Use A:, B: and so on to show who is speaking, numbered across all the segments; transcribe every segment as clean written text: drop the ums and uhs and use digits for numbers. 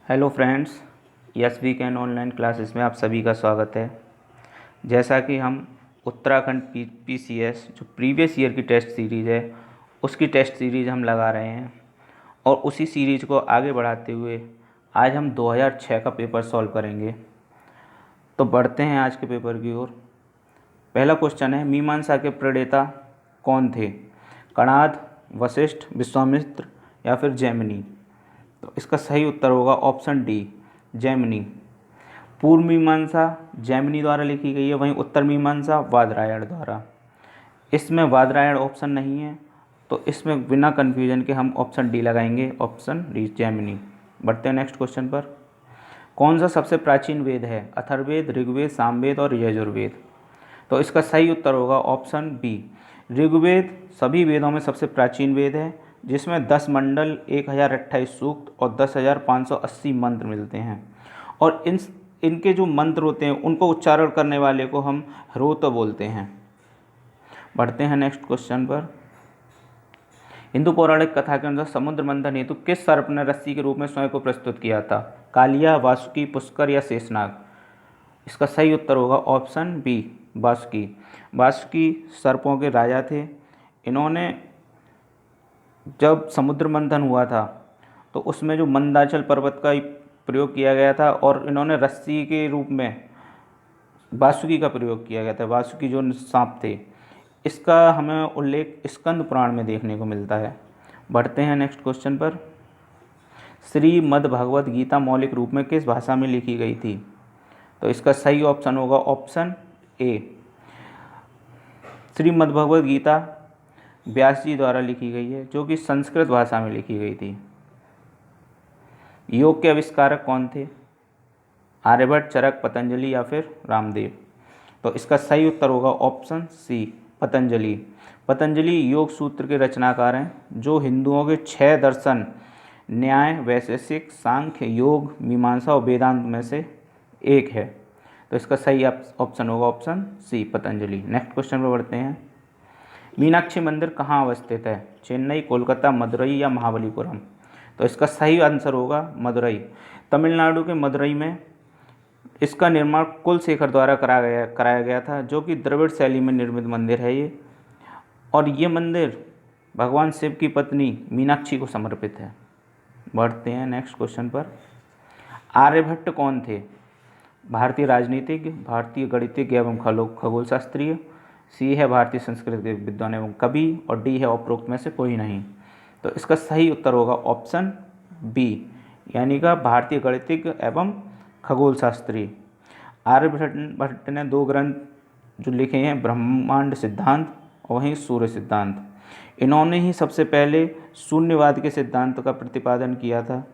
A: Hello friends, yes we can online classes में आप सभी का स्वागत है। जैसा कि हम उत्तराखंड पीसीएस जो प्रीवियस ईयर की टेस्ट सीरीज़ है उसकी टेस्ट सीरीज़ हम लगा रहे हैं और उसी सीरीज़ को आगे बढ़ाते हुए आज हम 2006 का पेपर सॉल्व करेंगे। तो बढ़ते हैं आज के पेपर की ओर। पहला क्वेश्चन है, मीमांसा के प्रणेता कौन थे? कणाद, वशिष्ठ, विश्वामित्र या फिर जैमिनी? तो इसका सही उत्तर होगा ऑप्शन डी, जैमिनी। पूर्व मीमांसा जैमिनी द्वारा लिखी गई है, वहीं उत्तर मीमांसा बादरायण द्वारा। इसमें बादरायण ऑप्शन नहीं है, तो इसमें बिना कन्फ्यूजन के हम ऑप्शन डी लगाएंगे, ऑप्शन डी जैमिनी। बढ़ते हैं नेक्स्ट क्वेश्चन पर। कौन सा सबसे प्राचीन वेद है? अथर्ववेद, ऋग्वेद, सामवेद और यजुर्वेद? तो इसका सही उत्तर होगा ऑप्शन बी, ऋग्वेद सभी वेदों में सबसे प्राचीन वेद है, जिसमें 10 मंडल, 1028 सूक्त और 10,580 मंत्र मिलते हैं। और इनके जो मंत्र होते हैं उनको उच्चारण करने वाले को हम ह्रोत बोलते हैं। बढ़ते हैं नेक्स्ट क्वेश्चन पर। हिंदू पौराणिक कथा के अनुसार समुद्र मंथन हेतु किस सर्प ने रस्सी के रूप में स्वयं को प्रस्तुत किया था? कालिया, वासुकी, पुष्कर या शेषनाग? इसका सही उत्तर होगा ऑप्शन बी, वासुकी। वासुकी सर्पों के राजा थे। इन्होंने जब समुद्र मंथन हुआ था तो उसमें जो मंदाचल पर्वत का प्रयोग किया गया था और इन्होंने रस्सी के रूप में वासुकी का प्रयोग किया गया था। वासुकी जो सांप थे, इसका हमें उल्लेख स्कंद पुराण में देखने को मिलता है। बढ़ते हैं नेक्स्ट क्वेश्चन पर। श्रीमद् भगवद गीता मौलिक रूप में किस भाषा में लिखी गई थी? तो इसका सही ऑप्शन होगा ऑप्शन ए, श्रीमद् भगवद गीता व्यास जी द्वारा लिखी गई है, जो कि संस्कृत भाषा में लिखी गई थी। योग के आविष्कारक कौन थे? आर्यभट्ट, चरक, पतंजलि या फिर रामदेव? तो इसका सही उत्तर होगा ऑप्शन सी, पतंजलि। पतंजलि योग सूत्र के रचनाकार हैं, जो हिंदुओं के 6 दर्शन न्याय, वैशेषिक, सांख्य, योग, मीमांसा और वेदांत में से एक है। तो इसका सही ऑप्शन होगा option C, Patanjali. Next question पर बढ़ते हैं। मीनाक्षी मंदिर कहाँ अवस्थित है? चेन्नई, कोलकाता, मदुरई या महाबलीपुरम? तो इसका सही आंसर होगा मदुरई। तमिलनाडु के मदुरई में इसका निर्माण कुलशेखर द्वारा कराया गया था, जो कि द्रविड़ शैली में निर्मित मंदिर है ये। और ये मंदिर भगवान शिव की पत्नी मीनाक्षी को समर्पित है। बढ़ते हैं नेक्स्ट क्वेश्चन पर। आर्यभट्ट कौन थे? भारतीय राजनीतिज्ञ, भारतीय गणितज्ञ एवं खगोल शास्त्रीय, सी है भारतीय संस्कृत के विद्वान एवं कवि, और डी है उपरोक्त में से कोई नहीं। तो इसका सही उत्तर होगा ऑप्शन बी, यानी का भारतीय गणितज्ञ एवं खगोल शास्त्री। आर्यभट्ट ने 2 ग्रंथ जो लिखे हैं, ब्रह्मांड सिद्धांत और वहीं सूर्य सिद्धांत। इन्होंने ही सबसे पहले शून्यवाद के सिद्धांत का प्रतिपादन किया था।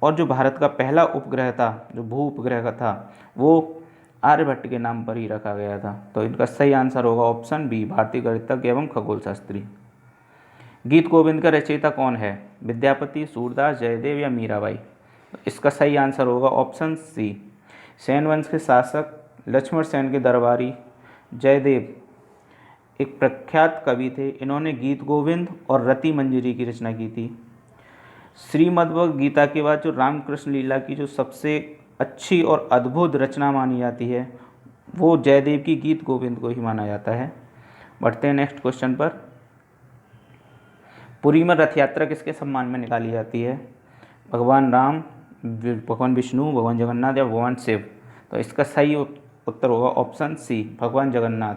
A: और जो भारत का पहला उपग्रह था, जो भू उपग्रह था, वो आर्यभट्ट के नाम पर ही रखा गया था। तो इनका सही आंसर होगा ऑप्शन बी, भारतीय गणितज्ञ एवं खगोल शास्त्री। गीत गोविंद का रचयिता कौन है? विद्यापति, सूरदास, जयदेव या मीराबाई? तो इसका सही आंसर होगा ऑप्शन सी, सेन वंश के शासक लक्ष्मण सेन के दरबारी जयदेव एक प्रख्यात कवि थे। इन्होंने गीत गोविंद और रति मंजरी की रचना की थी। श्रीमद्भगवद गीता के बाद जो रामकृष्ण लीला की जो सबसे अच्छी और अद्भुत रचना मानी जाती है, वो जयदेव की गीत गोविंद को ही माना जाता है। बढ़ते हैं नेक्स्ट क्वेश्चन पर। पुरी में रथ यात्रा किसके सम्मान में निकाली जाती है? भगवान राम, भगवान विष्णु, भगवान जगन्नाथ या भगवान शिव? तो इसका सही उत्तर होगा ऑप्शन सी, भगवान जगन्नाथ।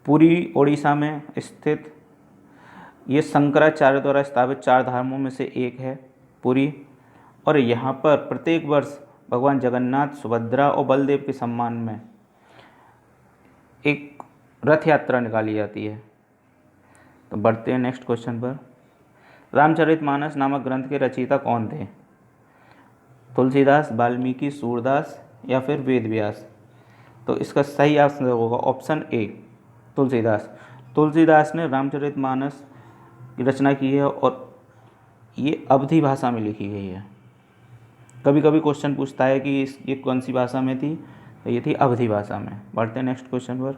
A: पुरी ओडिशा में स्थित ये शंकराचार्य द्वारा स्थापित 4 धामों में से एक है पुरी। और यहाँ पर प्रत्येक वर्ष भगवान जगन्नाथ, सुभद्रा और बलदेव के सम्मान में एक रथ यात्रा निकाली जाती है। तो बढ़ते हैं नेक्स्ट क्वेश्चन पर। रामचरितमानस नामक ग्रंथ के रचयिता कौन थे? तुलसीदास, वाल्मीकि, सूरदास या फिर वेदव्यास? तो इसका सही आंसर होगा ऑप्शन ए, तुलसीदास। तुलसीदास ने रामचरितमानस की रचना की है और ये अवधी भाषा में लिखी गई है। कभी कभी क्वेश्चन पूछता है कि ये कौन सी भाषा में थी, तो ये थी अवधी भाषा में। बढ़ते हैं नेक्स्ट क्वेश्चन पर।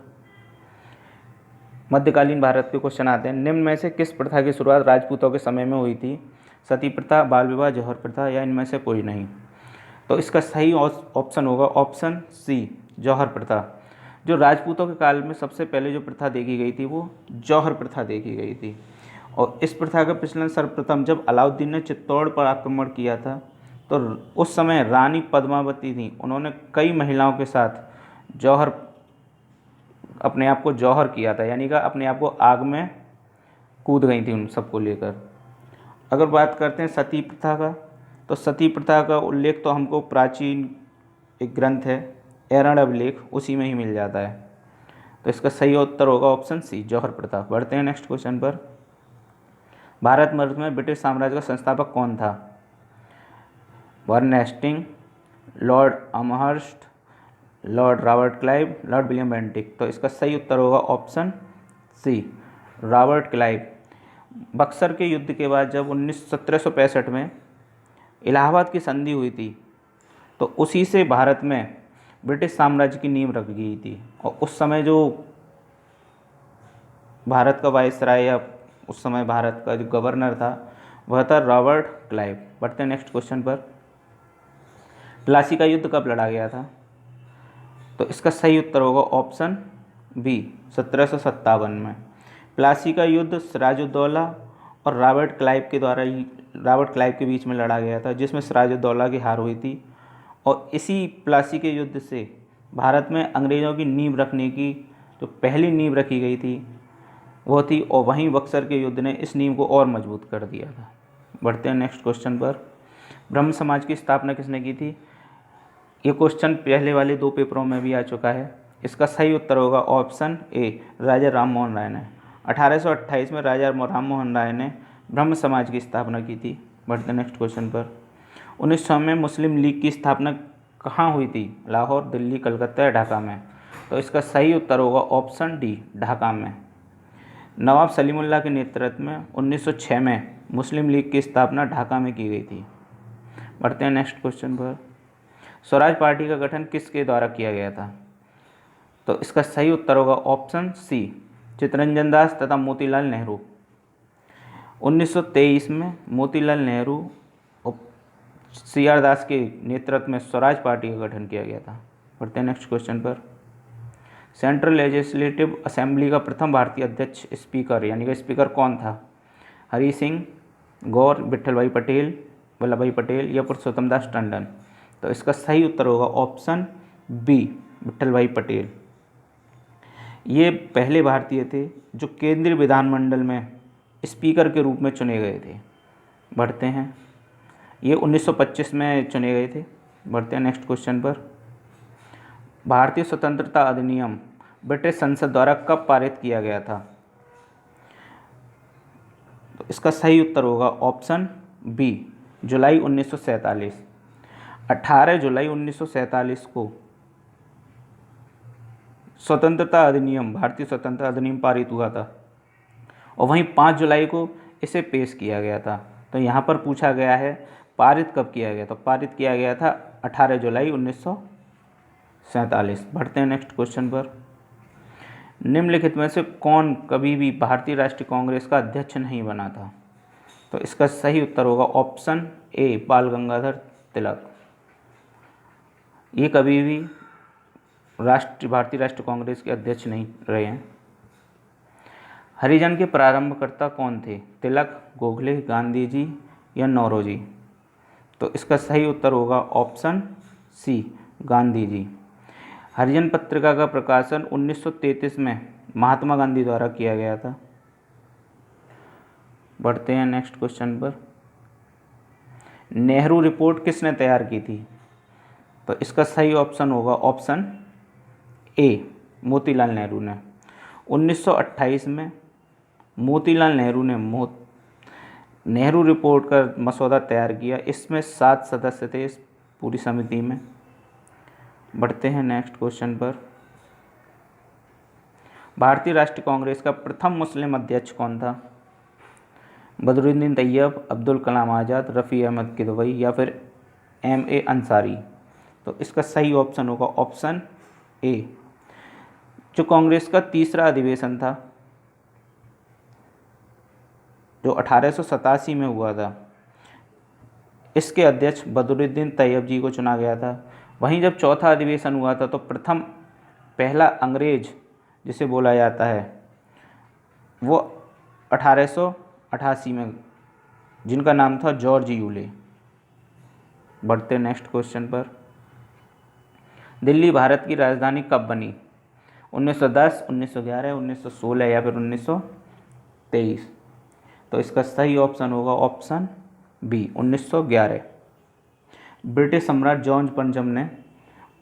A: मध्यकालीन भारत के क्वेश्चन आते हैं। निम्न में से किस प्रथा की शुरुआत राजपूतों के समय में हुई थी? सती प्रथा, बाल विवाह, जौहर प्रथा या इनमें से कोई नहीं। तो इसका सही ऑप्शन होगा ऑप्शन सी, जौहर प्रथा। जो राजपूतों के काल में सबसे पहले जो प्रथा देखी गई थी वो जौहर प्रथा देखी गई थी। और इस प्रथा का प्रचलन सर्वप्रथम जब अलाउद्दीन ने चित्तौड़ पर आक्रमण किया था, तो उस समय रानी पद्मावती थी, उन्होंने कई महिलाओं के साथ जौहर, अपने आप को जौहर किया था, यानी कि अपने आप को आग में कूद गई थी उन सबको लेकर। अगर बात करते हैं सती प्रथा का, तो सती प्रथा का उल्लेख तो हमको प्राचीन एक ग्रंथ है एरण अभिलेख, उसी में ही मिल जाता है। तो इसका सही उत्तर होगा ऑप्शन सी, जौहर प्रथा। बढ़ते हैं नेक्स्ट क्वेश्चन पर। भारतवर्ष में ब्रिटिश साम्राज्य का संस्थापक कौन था? Warren Hasting, lord Amherst, lord Robert Clive, lord William Bentinck. तो इसका सही उत्तर होगा option C, Robert Clive. Buxar के युद्ध के बाद जब 1765 में इलाहाबाद की संधि हुई थी, तो उसी से भारत में ब्रिटिश साम्राज्य की नींव रख गई थी। और उस समय जो भारत का वायसराय या उस समय भारत का जो गवर्नर था वह था रॉबर्ट क्लाइव। बढ़ते हैं नेक्स्ट क्वेश्चन पर। प्लासी का युद्ध कब लड़ा गया था? तो इसका सही उत्तर होगा ऑप्शन बी, 1757 में। प्लासी का युद्ध सिराजुद्दौला और रॉबर्ट क्लाइव के बीच में लड़ा गया था, जिसमें सिराजुद्दौला की हार हुई थी। और इसी प्लासी के युद्ध से भारत में अंग्रेज़ों की नींव रखने की जो पहली नींव रखी गई थी वो थी, और वहीं बक्सर के युद्ध ने इस नींव को और मजबूत कर दिया था। बढ़ते हैं नेक्स्ट क्वेश्चन पर। ब्रह्म समाज की स्थापना किसने की थी? ये क्वेश्चन पहले वाले 2 पेपरों में भी आ चुका है। इसका सही उत्तर होगा ऑप्शन ए, राजा राम मोहन राय ने। 1828 में राजा राम मोहन राय ने ब्रह्म समाज की स्थापना की थी। बढ़ते नेक्स्ट क्वेश्चन पर। 1900 में मुस्लिम लीग की स्थापना कहाँ हुई थी? लाहौर, दिल्ली, कलकत्ता या ढाका में? तो इसका सही उत्तर होगा ऑप्शन डी, ढाका में। नवाब सलीमुल्लाह के नेतृत्व में 1906 में मुस्लिम लीग की स्थापना ढाका में की गई थी। बढ़ते हैं नेक्स्ट क्वेश्चन पर। स्वराज पार्टी का गठन किसके द्वारा किया गया था? तो इसका सही उत्तर होगा ऑप्शन सी, चित्तरंजन दास तथा मोतीलाल नेहरू। 1923 में मोतीलाल नेहरू और CR दास के नेतृत्व में स्वराज पार्टी का गठन किया गया था। बढ़ते हैं नेक्स्ट क्वेश्चन पर। सेंट्रल लेजिस्लेटिव असेंबली का प्रथम भारतीय अध्यक्ष स्पीकर यानी कि स्पीकर कौन था? हरि सिंह, गौर, विट्ठल भाई पटेल, वल्लभ भाई पटेल या पुरुषोत्तम दास टंडन? तो इसका सही उत्तर होगा ऑप्शन बी, विट्ठल भाई पटेल। ये पहले भारतीय थे जो केंद्रीय विधानमंडल में स्पीकर के रूप में चुने गए थे। बढ़ते हैं, ये 1925 में चुने गए थे। बढ़ते हैं नेक्स्ट क्वेश्चन पर। भारतीय स्वतंत्रता अधिनियम ब्रिटिश संसद द्वारा कब पारित किया गया था? तो इसका सही उत्तर होगा ऑप्शन बी, जुलाई 1947। 18 जुलाई 1947 को स्वतंत्रता अधिनियम, भारतीय स्वतंत्रता अधिनियम पारित हुआ था, और वहीं 5 जुलाई को इसे पेश किया गया था। तो यहाँ पर पूछा गया है पारित कब किया गया? तो पारित किया गया था 18 जुलाई 1947। बढ़ते हैं नेक्स्ट क्वेश्चन पर। निम्नलिखित में से कौन कभी भी भारतीय राष्ट्रीय कांग्रेस का अध्यक्ष नहीं बना था? तो इसका सही उत्तर होगा ऑप्शन ए, बाल गंगाधर तिलक। ये कभी भी भारतीय राष्ट्रीय कांग्रेस के अध्यक्ष नहीं रहे हैं। हरिजन के प्रारंभकर्ता कौन थे? तिलक, गोखले, गांधी जी या नौरोजी? तो इसका सही उत्तर होगा ऑप्शन सी, गांधी जी। हरिजन पत्रिका का प्रकाशन 1933 में महात्मा गांधी द्वारा किया गया था। बढ़ते हैं नेक्स्ट क्वेश्चन पर। नेहरू रिपोर्ट किसने तैयार की थी? तो इसका सही ऑप्शन होगा ऑप्शन ए, मोतीलाल नेहरू ने। 1928 में मोतीलाल नेहरू ने नेहरू रिपोर्ट का मसौदा तैयार किया। इसमें 7 सदस्य थे इस पूरी समिति में। बढ़ते हैं नेक्स्ट क्वेश्चन पर। भारतीय राष्ट्रीय कांग्रेस का प्रथम मुस्लिम अध्यक्ष कौन था? बदरुद्दीन तैयब, अब्दुल कलाम आज़ाद, रफ़ी अहमद किदवई या फिर MA अंसारी? तो इसका सही ऑप्शन होगा ऑप्शन ए। जो कांग्रेस का तीसरा अधिवेशन था जो 1887 में हुआ था, इसके अध्यक्ष बदरुद्दीन तैयब जी को चुना गया था। वहीं जब चौथा अधिवेशन हुआ था तो पहला अंग्रेज जिसे बोला जाता है वो 1888 में, जिनका नाम था जॉर्ज यूले। बढ़ते नेक्स्ट क्वेश्चन पर। दिल्ली भारत की राजधानी कब बनी? 1910, 1911, 1916 या फिर 1923? तो इसका सही ऑप्शन होगा ऑप्शन बी 1911। ब्रिटिश सम्राट जॉर्ज पंचम ने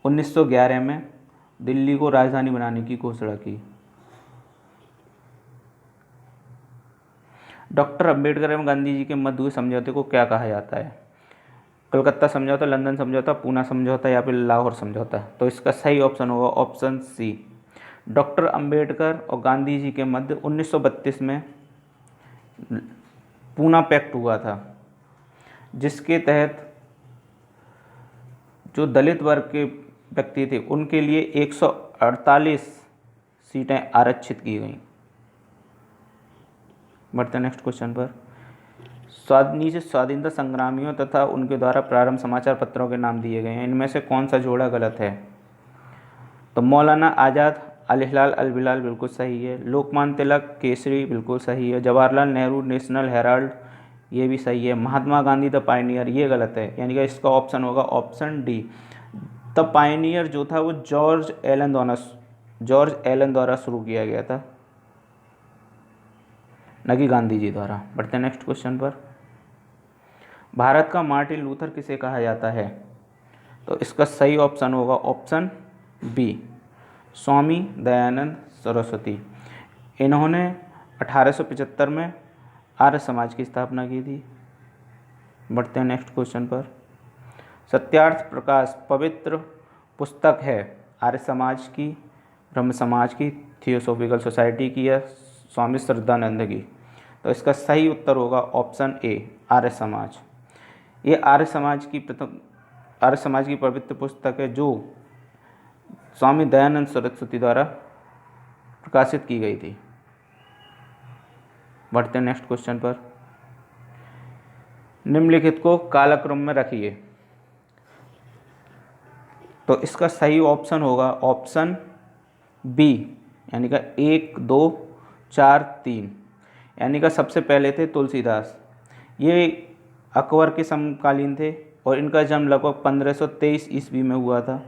A: 1911 में दिल्ली को राजधानी बनाने की घोषणा की। डॉक्टर अंबेडकर एवं गांधी जी के मध्य हुए समझौते को क्या कहा जाता है? कलकत्ता समझौता, लंदन समझौता, पूना समझौता या फिर लाहौर समझौता? तो इसका सही ऑप्शन होगा ऑप्शन सी। डॉक्टर अंबेडकर और गांधी जी के मध्य 1932 में पूना पैक्ट हुआ था, जिसके तहत जो दलित वर्ग के व्यक्ति थे उनके लिए 148 सीटें आरक्षित की गईं। बढ़ते नेक्स्ट क्वेश्चन पर। नीचे स्वाधीनता संग्रामियों तथा उनके द्वारा प्रारंभ समाचार पत्रों के नाम दिए गए हैं, इनमें से कौन सा जोड़ा गलत है? तो मौलाना आज़ाद अल हिलाल अल बिलाल बिल्कुल सही है। लोकमान्य तिलक केसरी बिल्कुल सही है। जवाहरलाल नेहरू नेशनल हेराल्ड ये भी सही है। महात्मा गांधी द पायनियर ये गलत है, यानी कि इसका ऑप्शन होगा ऑप्शन डी। द पायनियर जो था वो जॉर्ज एलन द्वारा शुरू किया गया था, न कि गांधी जी द्वारा। बढ़ते हैं नेक्स्ट क्वेश्चन पर। भारत का मार्टिन लूथर किसे कहा जाता है? तो इसका सही ऑप्शन होगा ऑप्शन बी स्वामी दयानंद सरस्वती। इन्होंने 1875 में आर्य समाज की स्थापना की थी। बढ़ते हैं नेक्स्ट क्वेश्चन पर। सत्यार्थ प्रकाश पवित्र पुस्तक है आर्य समाज की, ब्रह्म समाज की, थियोसॉफिकल सोसाइटी की या स्वामी श्रद्धानंद की? तो इसका सही उत्तर होगा ऑप्शन ए आर्य समाज। ये आर्य समाज की पवित्र पुस्तक है जो स्वामी दयानंद सरस्वती द्वारा प्रकाशित की गई थी। बढ़ते हैं नेक्स्ट क्वेश्चन पर। निम्नलिखित को कालक्रम में रखिए। तो इसका सही ऑप्शन होगा ऑप्शन बी, यानी का 1, 2, 4, 3। यानी का सबसे पहले थे तुलसीदास, ये अकबर के समकालीन थे और इनका जन्म लगभग 1523 ईस्वी में हुआ था।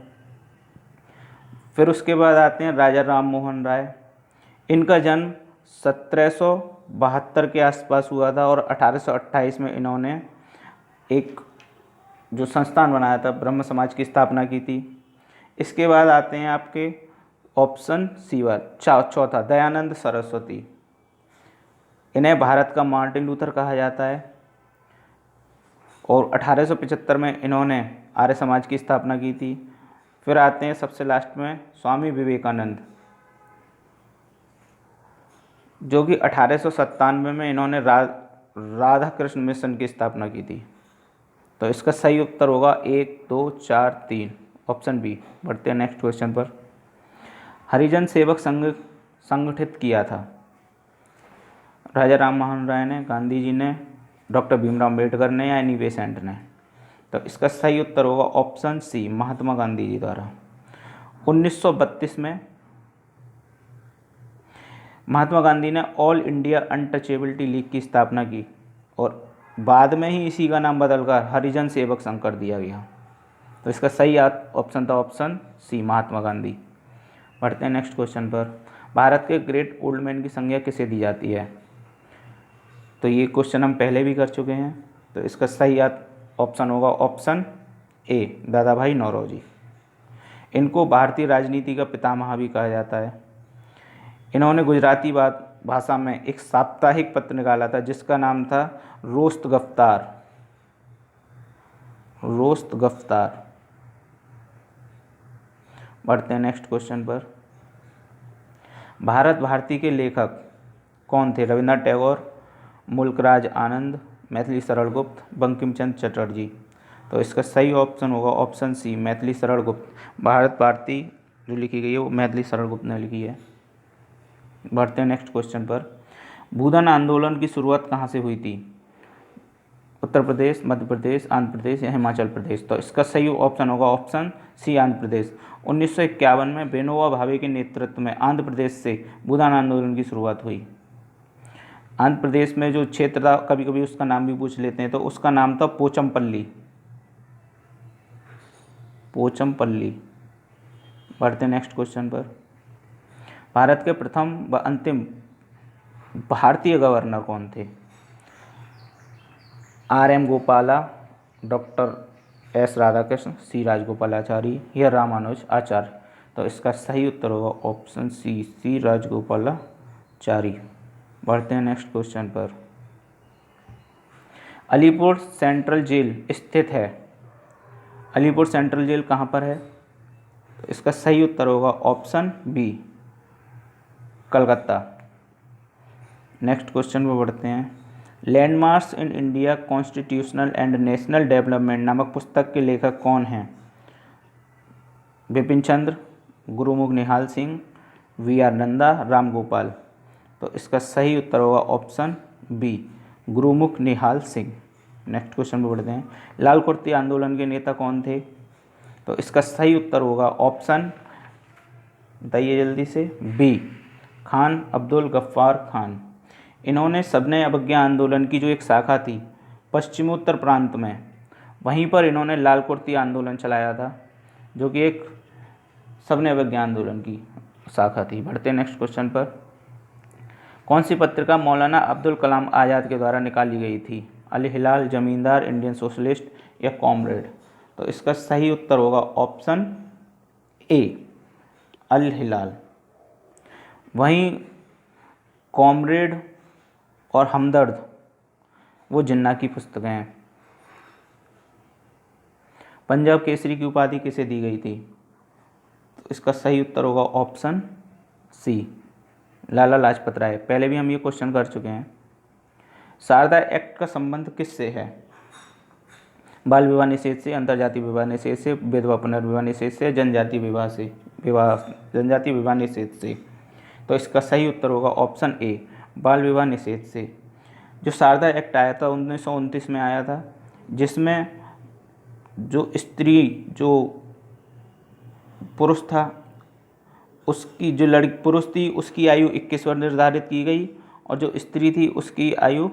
A: फिर उसके बाद आते हैं राजा राम मोहन राय। इनका जन्म 1772 के आसपास हुआ था और 1828 में इन्होंने एक जो संस्थान बनाया था ब्रह्म समाज की स्थापना की थी। इसके बाद आते हैं आपके ऑप्शन सी चौथा दयानंद सरस्वती। इन्हें भारत का मार्टिन लूथर कहा जाता है और 1875 में इन्होंने आर्य समाज की स्थापना की थी। फिर आते हैं सबसे लास्ट में स्वामी विवेकानंद, जो कि 1897 में इन्होंने राधा कृष्ण मिशन की स्थापना की थी। तो इसका सही उत्तर होगा 1, 2, 4, 3 ऑप्शन बी। बढ़ते हैं नेक्स्ट क्वेश्चन पर। हरिजन सेवक संघ संगठित किया था राजा राम मोहन राय ने, गांधी जी ने, डॉक्टर भीमराव अम्बेडकर ने या एनी बेसेंट ने? तो इसका सही उत्तर होगा ऑप्शन सी महात्मा गांधी जी द्वारा। 1932 में महात्मा गांधी ने ऑल इंडिया अनटचेबिलिटी लीग की स्थापना की और बाद में ही इसी का नाम बदलकर हरिजन सेवक संघ कर दिया गया। तो इसका सही ऑप्शन था ऑप्शन सी महात्मा गांधी। बढ़ते हैं नेक्स्ट क्वेश्चन पर। भारत के ग्रेट ओल्ड मैन की संज्ञा किसे दी जाती है? तो ये क्वेश्चन हम पहले भी कर चुके हैं। तो इसका सही ऑप्शन होगा ऑप्शन ए दादा भाई नौरोजी। इनको भारतीय राजनीति का पितामह भी कहा जाता है। इन्होंने गुजराती भाषा में एक साप्ताहिक पत्र निकाला था जिसका नाम था रोस्त गफ्तार। बढ़ते हैं नेक्स्ट क्वेश्चन पर। भारत भारती के लेखक कौन थे? रविन्द्रनाथ टैगोर, मुल्कराज आनंद, मैथिली शरण गुप्त, बंकिम चंद्र चटर्जी? तो इसका सही ऑप्शन होगा ऑप्शन सी मैथिली शरण गुप्त। भारत भारती जो लिखी गई है वो मैथिली शरण गुप्त ने लिखी है। बढ़ते हैं नेक्स्ट क्वेश्चन पर। भूदान आंदोलन की शुरुआत कहाँ से हुई थी? उत्तर प्रदेश, मध्य प्रदेश, आंध्र प्रदेश या हिमाचल प्रदेश। तो इसका सही ऑप्शन होगा ऑप्शन सी, आंध्र प्रदेश। 1951 में विनोबा भावे के नेतृत्व में आंध्र प्रदेश से भूदान आंदोलन की शुरुआत हुई। आंध्र प्रदेश में जो क्षेत्र था, कभी कभी उसका नाम भी पूछ लेते हैं, तो उसका नाम था पोचमपल्ली। पोचमपल्ली। बढ़ते नेक्स्ट क्वेश्चन पर। भारत के प्रथम व अंतिम भारतीय गवर्नर कौन थे? R.M. Gopala, doctor S Radhakrishna, C Rajagopalachari या रामानुज आचार्य। तो इसका सही उत्तर होगा ऑप्शन सी राजगोपालाचारी। बढ़ते हैं नेक्स्ट क्वेश्चन पर। अलीपुर सेंट्रल जेल स्थित है। अलीपुर सेंट्रल जेल कहाँ पर है? तो इसका सही उत्तर होगा option B, Calcutta. Next question पर बढ़ते हैं। Landmarks in India constitutional and national development नामक पुस्तक के लेखक कौन हैं? बिपिन चंद्र, गुरुमुख निहाल सिंह, V.R. नंदा, राम गोपाल। तो इसका सही उत्तर होगा ऑप्शन बी, गुरुमुख निहाल सिंह। नेक्स्ट क्वेश्चन पर बढ़ते हैं। लाल कुर्ती आंदोलन के नेता कौन थे? तो इसका सही उत्तर होगा ऑप्शन, बताइए जल्दी से, बी, खान अब्दुल गफ्फार खान। इन्होंने सबने अवज्ञा आंदोलन की जो एक शाखा थी पश्चिमोत्तर प्रांत में, वहीं पर इन्होंने लाल कुर्ती आंदोलन चलाया था, जो कि एक सबने अवज्ञा आंदोलन की शाखा थी। बढ़ते नेक्स्ट क्वेश्चन पर। कौन सी पत्रिका मौलाना अब्दुल कलाम आज़ाद के द्वारा निकाली गई थी? अल हिलाल, जमींदार, इंडियन सोशलिस्ट या कॉमरेड। तो इसका सही उत्तर होगा ऑप्शन ए, अल हिलाल। वहीं कॉमरेड और हमदर्द वो जिन्ना की पुस्तकें हैं। पंजाब केसरी की उपाधि किसे दी गई थी? तो इसका सही उत्तर होगा ऑप्शन सी, लाला लाजपत राय। पहले भी हम ये क्वेश्चन कर चुके हैं। शारदा एक्ट का संबंध किससे है? बाल विवाह निषेध से, अंतर्जातीय विवाह निषेध से, विधवा पुनर्विवाह निषेध से, जनजातीय विवाह निषेध से। तो इसका सही उत्तर होगा ऑप्शन ए, बाल विवाह निषेध से। जो शारदा एक्ट आया था 1929 में आया था, जिसमें जो स्त्री, जो पुरुष था, उसकी जो पुरुष थी उसकी आयु 21 वर्ष निर्धारित की गई, और जो स्त्री थी उसकी आयु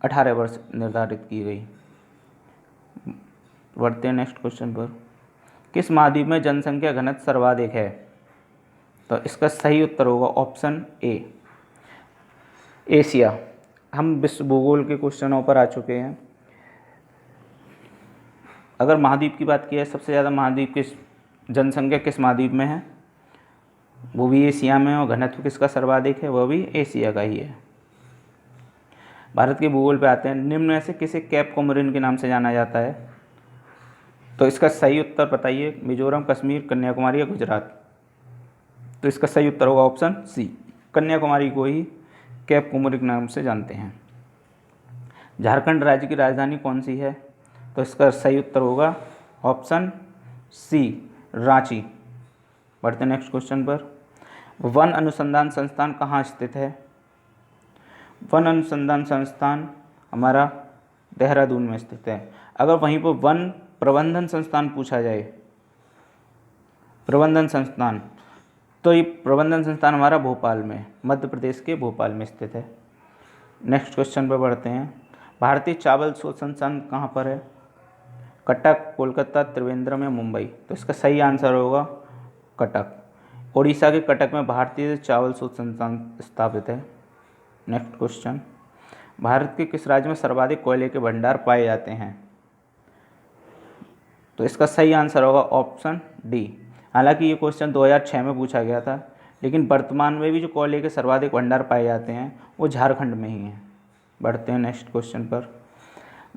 A: 18 वर्ष निर्धारित की गई। बढ़ते हैं नेक्स्ट क्वेश्चन पर। किस महाद्वीप में जनसंख्या घनत्व सर्वाधिक है? तो इसका सही उत्तर होगा ऑप्शन ए, एशिया। हम विश्व भूगोल के क्वेश्चनों पर आ चुके हैं। अगर महाद्वीप की बात की है, सबसे ज़्यादा महाद्वीप किस जनसंख्या किस महाद्वीप में है? वो भी एशिया में, और घनत्व किसका सर्वाधिक है? वह भी एशिया का ही है। भारत के भूगोल पे आते हैं। निम्न में से किसे कैप कोमोरिन के नाम से जाना जाता है? तो इसका सही उत्तर बताइए, मिजोरम, कश्मीर, कन्याकुमारी या गुजरात। तो इसका सही उत्तर होगा ऑप्शन सी, कन्याकुमारी को ही कैप कोमोरिन के नाम से जानते हैं। झारखंड राज्य की राजधानी कौन सी है? तो इसका सही उत्तर होगा ऑप्शन सी, रांची। बढ़ते नेक्स्ट क्वेश्चन पर। वन अनुसंधान संस्थान कहाँ स्थित है? वन अनुसंधान संस्थान हमारा देहरादून में स्थित है। अगर वहीं पर वन प्रबंधन संस्थान पूछा जाए, प्रबंधन संस्थान, तो ये प्रबंधन संस्थान हमारा भोपाल में, मध्य प्रदेश के भोपाल में स्थित है। नेक्स्ट क्वेश्चन पर बढ़ते हैं। भारतीय चावल शोध संस्थान कहाँ पर है? कटक, कोलकाता, त्रिवेंद्रम या मुंबई। तो इसका सही आंसर होगा कटक। उड़ीसा के कटक में भारतीय चावल शोध संस्थान स्थापित है। Next question. भारत के किस राज्य में सर्वाधिक कोयले के भंडार पाए जाते हैं? तो इसका सही आंसर होगा ऑप्शन डी। हालांकि ये क्वेश्चन 2006 में पूछा गया था, लेकिन वर्तमान में भी जो कोयले के सर्वाधिक भंडार पाए जाते हैं वो झारखंड में ही हैं। बढ़ते हैं नेक्स्ट क्वेश्चन पर।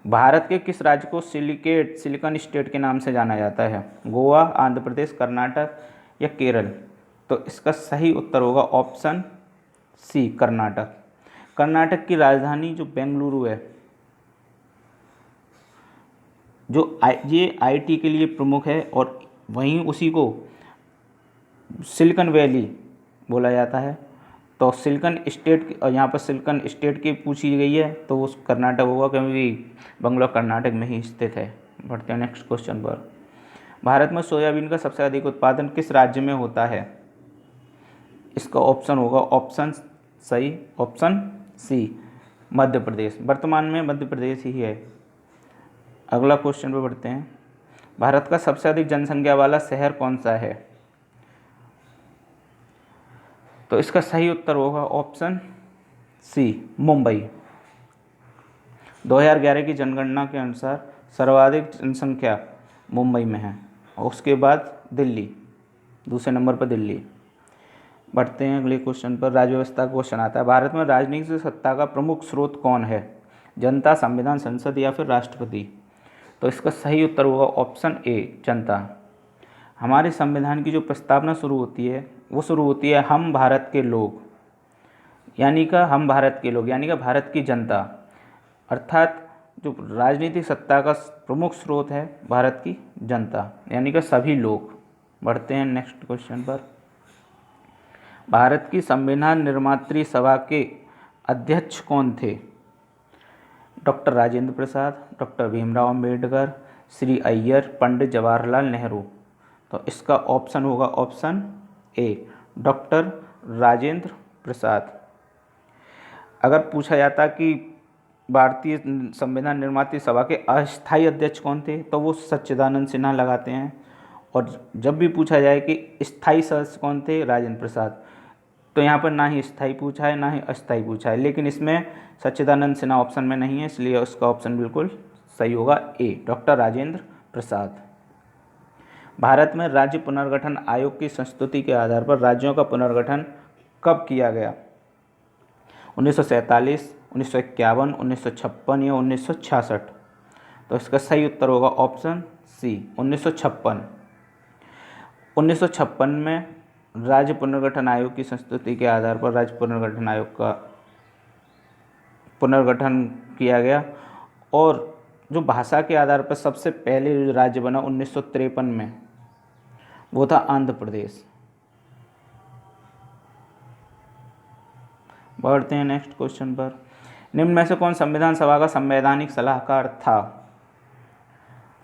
A: भारत के किस राज्य को सिलिकॉन स्टेट के नाम से जाना जाता है? गोवा, आंध्र प्रदेश, कर्नाटक या केरल। तो इसका सही उत्तर होगा ऑप्शन सी, कर्नाटक। कर्नाटक की राजधानी जो बेंगलुरु है, जो ये आईटी के लिए प्रमुख है, और वहीं उसी को सिलिकॉन वैली बोला जाता है। तो सिल्कन स्टेट, और यहाँ पर सिल्कन स्टेट की पूछी गई है तो वो कर्नाटक होगा, क्योंकि बंगलोर कर्नाटक में ही स्थित है। बढ़ते हैं नेक्स्ट क्वेश्चन पर। भारत में सोयाबीन का सबसे अधिक उत्पादन किस राज्य में होता है? इसका ऑप्शन होगा ऑप्शन सी मध्य प्रदेश। वर्तमान में मध्य प्रदेश ही है। अगला क्वेश्चन पर बढ़ते हैं। भारत का सबसे अधिक जनसंख्या वाला शहर कौन सा है? तो इसका सही उत्तर होगा ऑप्शन सी मुंबई। 2011 की जनगणना के अनुसार सर्वाधिक जनसंख्या मुंबई में है, और उसके बाद दिल्ली, दूसरे नंबर पर दिल्ली। बढ़ते हैं अगले क्वेश्चन पर। राज्य व्यवस्था का क्वेश्चन आता है। भारत में राजनीतिक सत्ता का प्रमुख स्रोत कौन है? जनता, संविधान, संसद या फिर राष्ट्रपति? तो इसका सही उत्तर होगा ऑप्शन ए जनता। हमारे संविधान की जो प्रस्तावना शुरू होती है वो शुरू होती है हम भारत के लोग, यानी कि हम भारत के लोग यानी कि भारत की जनता, अर्थात जो राजनीतिक सत्ता का प्रमुख स्रोत है भारत की जनता, यानी कि सभी लोग। बढ़ते हैं नेक्स्ट क्वेश्चन पर। भारत की संविधान निर्मात्री सभा के अध्यक्ष कौन थे? Doctor Rajendra Prasad, doctor Bhimrao Ambedkar, Shri Iyer, Pandit Jawaharlal Nehru? तो इसका ऑप्शन होगा option A doctor Rajendra Prasad. अगर पूछा जाता कि भारतीय संविधान निर्मात्री सभा के अस्थायी अध्यक्ष कौन थे, तो वो सच्चिदानंद सिन्हा लगाते हैं। और जब भी पूछा जाए कि स्थायी सदस्य कौन थे, राजेंद्र प्रसाद, तो यहाँ पर ना ही स्थायी पूछा है ना ही अस्थायी पूछा है, लेकिन इसमें सच्चिदानंद सिन्हा ऑप्शन में नहीं है, इसलिए उसका ऑप्शन बिल्कुल सही होगा ए डॉक्टर राजेंद्र प्रसाद। भारत में राज्य पुनर्गठन आयोग की संस्तुति के आधार पर राज्यों का पुनर्गठन कब किया गया? 1947, 1951, 1956 या 1966? तो इसका सही उत्तर होगा ऑप्शन सी 1956। 1956 में राज्य पुनर्गठन आयोग की संस्तुति के आधार पर राज्य पुनर्गठन आयोग का पुनर्गठन किया गया, और जो भाषा के आधार पर सबसे पहले जो राज्य बना 1953 में, वो था आंध्र प्रदेश। बढ़ते हैं नेक्स्ट क्वेश्चन पर। निम्न में से कौन संविधान सभा का संवैधानिक सलाहकार था?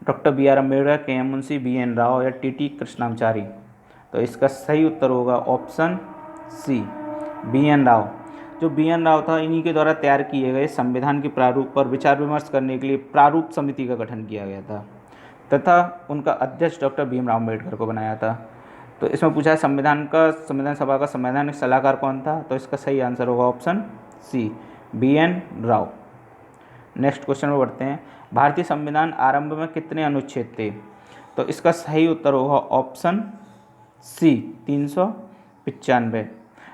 A: Doctor B R. Ambedkar, K M. Munshi, B N. Rao या टी.टी. कृष्णाचारी? तो इसका सही उत्तर होगा ऑप्शन सी बी.एन. राव। जो बी.एन. राव था, इन्हीं के द्वारा तैयार किए गए संविधान के प्रारूप पर विचार विमर्श करने के लिए प्रारूप समिति का गठन किया गया था, तथा उनका अध्यक्ष डॉक्टर भीमराव अम्बेडकर को बनाया था। तो इसमें पूछा है संविधान सभा का संवैधानिक सलाहकार कौन था? तो इसका सही आंसर होगा option C B N. Rao. Next question में बढ़ते हैं। भारतीय संविधान आरंभ में कितने अनुच्छेद थे? तो इसका सही उत्तर होगा ऑप्शन सी 395।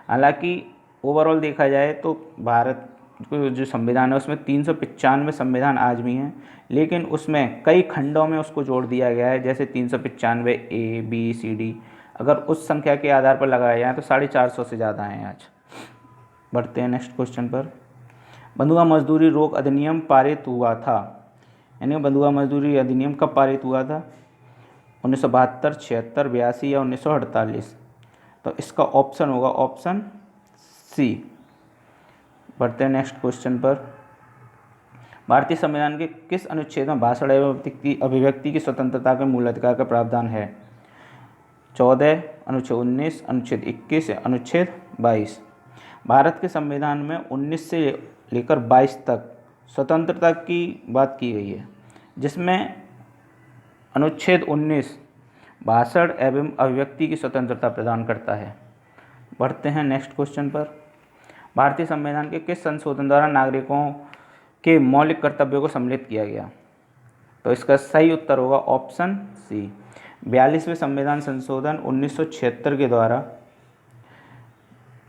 A: हालांकि ओवरऑल देखा जाए तो भारत को जो संविधान है उसमें 395 संविधान आज भी हैं, लेकिन उसमें कई खंडों में उसको जोड़ दिया गया है, जैसे 395 ए बी सी डी। अगर उस संख्या के आधार पर लगाया जाए तो 450 से ज़्यादा हैं आज। बढ़ते हैं नेक्स्ट क्वेश्चन पर। बंधुआ मजदूरी रोक अधिनियम पारित हुआ था, यानी बंधुआ मजदूरी अधिनियम कब पारित हुआ था? 1972, 76, 82 या 1948? तो इसका ऑप्शन होगा ऑप्शन सी। बढ़ते हैं नेक्स्ट क्वेश्चन पर। भारतीय संविधान के किस अनुच्छेद में भाषण एवं अभिव्यक्ति की स्वतंत्रता के मूल अधिकार का प्रावधान है? 14, अनुच्छेद 19, अनुच्छेद 21 या अनुच्छेद 22? भारत के संविधान में 19 से लेकर 22 तक स्वतंत्रता की बात की गई है, जिसमें अनुच्छेद 19 भाषण एवं अभिव्यक्ति की स्वतंत्रता प्रदान करता है। बढ़ते हैं नेक्स्ट क्वेश्चन पर। भारतीय संविधान के किस संशोधन द्वारा नागरिकों के मौलिक कर्तव्यों को सम्मिलित किया गया? तो इसका सही उत्तर होगा ऑप्शन सी 42वें संविधान संशोधन 1976 के द्वारा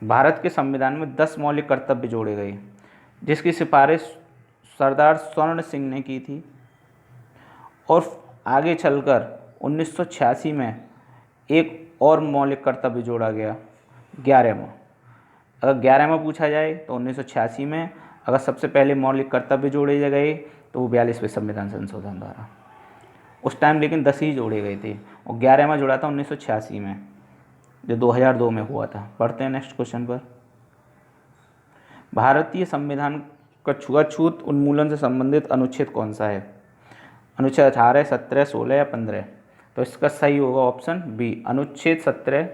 A: भारत के संविधान में 10 मौलिक कर्तव्य जोड़े गए, जिसकी सिफारिश सरदार स्वर्ण सिंह ने की थी। और आगे चलकर 1986 में एक और मौलिक कर्तव्य जोड़ा गया 11वां। अगर 11वां पूछा जाए तो 1986 में, अगर सबसे पहले मौलिक कर्तव्य जोड़े गए तो वो 42वें संविधान संशोधन द्वारा। उस टाइम लेकिन 10 ही जोड़े गए थे, और 11वां जोड़ा था 1986 में, जो 2002 में हुआ था। पढ़ते हैं नेक्स्ट क्वेश्चन पर। भारतीय संविधान का छुआछूत उन्मूलन से संबंधित अनुच्छेद कौन सा है? अनुच्छेद 18, 17, 16 या 15? तो इसका सही होगा ऑप्शन बी, अनुच्छेद 17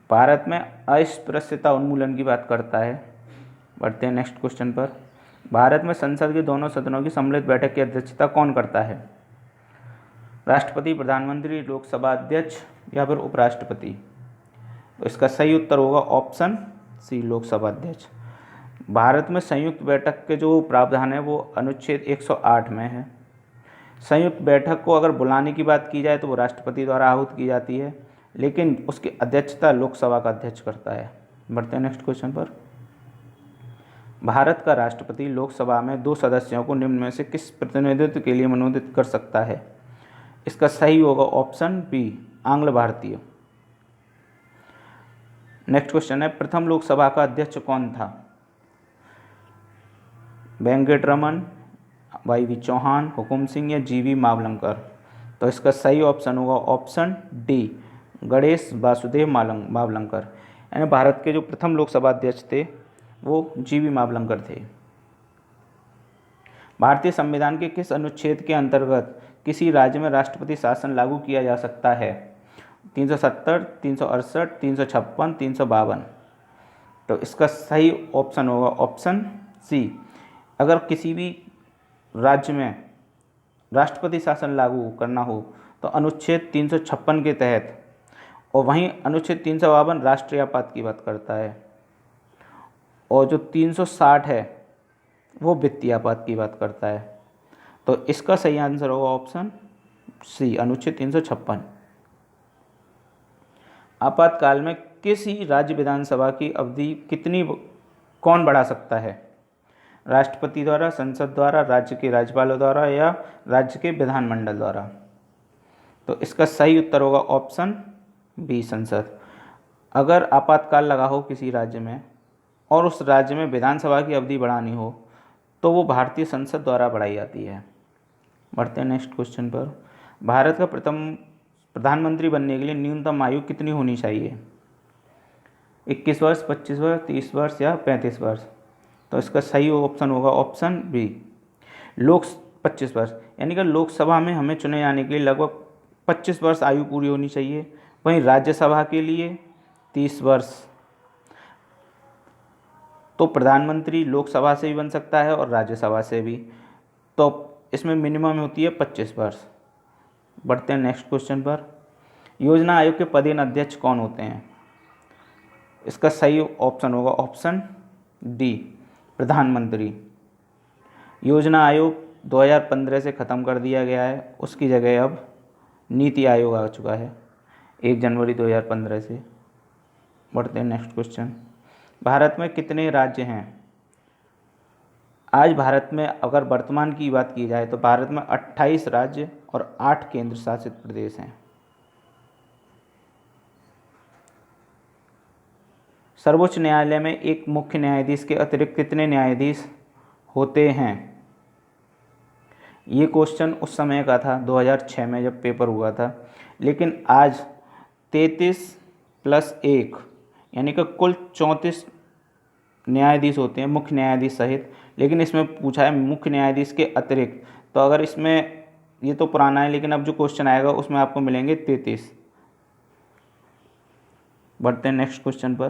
A: भारत में अस्पृश्यता उन्मूलन की बात करता है। बढ़ते हैं नेक्स्ट क्वेश्चन पर। भारत में संसद के दोनों सदनों की सम्मिलित बैठक की अध्यक्षता कौन करता है? राष्ट्रपति, प्रधानमंत्री, लोकसभा अध्यक्ष या फिर उपराष्ट्रपति? तो इसका सही उत्तर होगा ऑप्शन सी, लोकसभा अध्यक्ष। भारत में संयुक्त बैठक के जो प्रावधान है वो अनुच्छेद 108 में है। संयुक्त बैठक को अगर बुलाने की बात की जाए तो वो राष्ट्रपति द्वारा आहूत की जाती है, लेकिन उसकी अध्यक्षता लोकसभा का अध्यक्ष करता है। बढ़ते हैं नेक्स्ट क्वेश्चन पर। भारत का राष्ट्रपति लोकसभा में 2 सदस्यों को निम्न में से किस प्रतिनिधित्व के लिए मनोनीत कर सकता है? इसका सही होगा ऑप्शन बी, आंग्ल भारतीय। नेक्स्ट क्वेश्चन है, प्रथम लोकसभा का अध्यक्ष कौन था? वेंकटरमन, वाई.वी. चौहान, हुकुम सिंह या जी.वी. मावलंकर? तो इसका सही ऑप्शन होगा ऑप्शन डी, गणेश वासुदेव मावलंकर। यानी भारत के जो प्रथम लोकसभा अध्यक्ष थे वो जी.वी. मावलंकर थे। भारतीय संविधान के किस अनुच्छेद के अंतर्गत किसी राज्य में राष्ट्रपति शासन लागू किया जा सकता है? 370, 368, 356, 352? तो इसका सही ऑप्शन होगा ऑप्शन सी। अगर किसी भी राज्य में राष्ट्रपति शासन लागू करना हो तो अनुच्छेद 356 के तहत, और वहीं अनुच्छेद 352 राष्ट्रीय आपात की बात करता है, और जो 360 है वो वित्तीय आपात की बात करता है। तो इसका सही आंसर होगा ऑप्शन सी, अनुच्छेद 356। आपातकाल में किसी राज्य विधानसभा की अवधि कौन बढ़ा सकता है? राष्ट्रपति द्वारा, संसद द्वारा, राज्य के राज्यपालों द्वारा या राज्य के विधानमंडल द्वारा? तो इसका सही उत्तर होगा ऑप्शन बी, संसद। अगर आपातकाल लगा हो किसी राज्य में और उस राज्य में विधानसभा की अवधि बढ़ानी हो तो वो भारतीय संसद द्वारा बढ़ाई जाती है। बढ़ते हैं नेक्स्ट क्वेश्चन पर। भारत का प्रथम प्रधानमंत्री बनने के लिए न्यूनतम आयु कितनी होनी चाहिए? 21 वर्ष, 25 वर्ष, 30 वर्ष या 35 वर्ष? तो इसका सही ऑप्शन होगा ऑप्शन बी, 25 वर्ष। यानी कि लोकसभा में हमें चुने जाने के लिए लगभग 25 वर्ष आयु पूरी होनी चाहिए। वहीं राज्यसभा के लिए 30 वर्ष। तो प्रधानमंत्री लोकसभा से भी बन सकता है और राज्यसभा से भी, तो इसमें मिनिमम होती है 25 वर्ष। बढ़ते हैं नेक्स्ट क्वेश्चन पर। योजना आयोग के पदेन अध्यक्ष कौन होते हैं? इसका सही ऑप्शन होगा ऑप्शन डी, प्रधानमंत्री। योजना आयोग 2015 से ख़त्म कर दिया गया है, उसकी जगह अब नीति आयोग आ चुका है 1 जनवरी 2015 से। बढ़ते हैं नेक्स्ट क्वेश्चन। भारत में कितने राज्य हैं? आज भारत में अगर वर्तमान की बात की जाए तो भारत में 28 राज्य और 8 केंद्र शासित प्रदेश हैं। सर्वोच्च न्यायालय में एक मुख्य न्यायाधीश के अतिरिक्त कितने न्यायाधीश होते हैं? ये क्वेश्चन उस समय का था 2006 में जब पेपर हुआ था, लेकिन आज 33 + 1 यानी कि कुल 34 न्यायाधीश होते हैं, मुख्य न्यायाधीश सहित। लेकिन इसमें पूछा है मुख्य न्यायाधीश के अतिरिक्त, तो अगर इसमें, ये तो पुराना है लेकिन अब जो क्वेश्चन आएगा उसमें आपको मिलेंगे 33। बढ़ते हैं नेक्स्ट क्वेश्चन पर।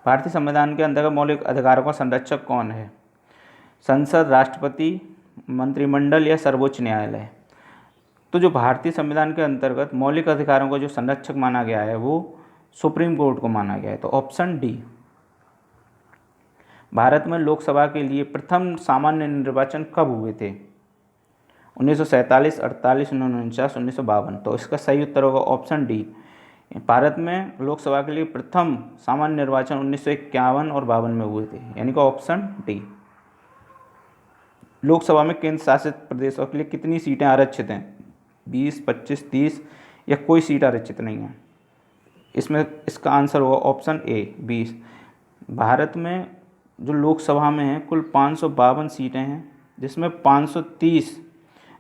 A: भारतीय संविधान के अंतर्गत मौलिक अधिकारों का संरक्षक कौन है? संसद, राष्ट्रपति, मंत्रिमंडल या सर्वोच्च न्यायालय? तो जो भारतीय संविधान के अंतर्गत मौलिक अधिकारों का जो संरक्षक माना गया है वो सुप्रीम कोर्ट को माना गया है, तो ऑप्शन डी। भारत में लोकसभा के लिए प्रथम सामान्य निर्वाचन कब हुए थे? 1947, 48, 1949, 1952? तो इसका सही उत्तर होगा ऑप्शन डी। भारत में लोकसभा के लिए प्रथम सामान्य निर्वाचन 1951 और 52 में हुए थे, यानी कि ऑप्शन डी। लोकसभा में केंद्र शासित प्रदेशों के लिए कितनी सीटें आरक्षित हैं? 20, 25, 30 या कोई सीट आरक्षित नहीं है? इसमें इसका आंसर होगा ऑप्शन ए, 20। भारत में जो लोकसभा में है कुल 552 सीटें हैं, जिसमें 530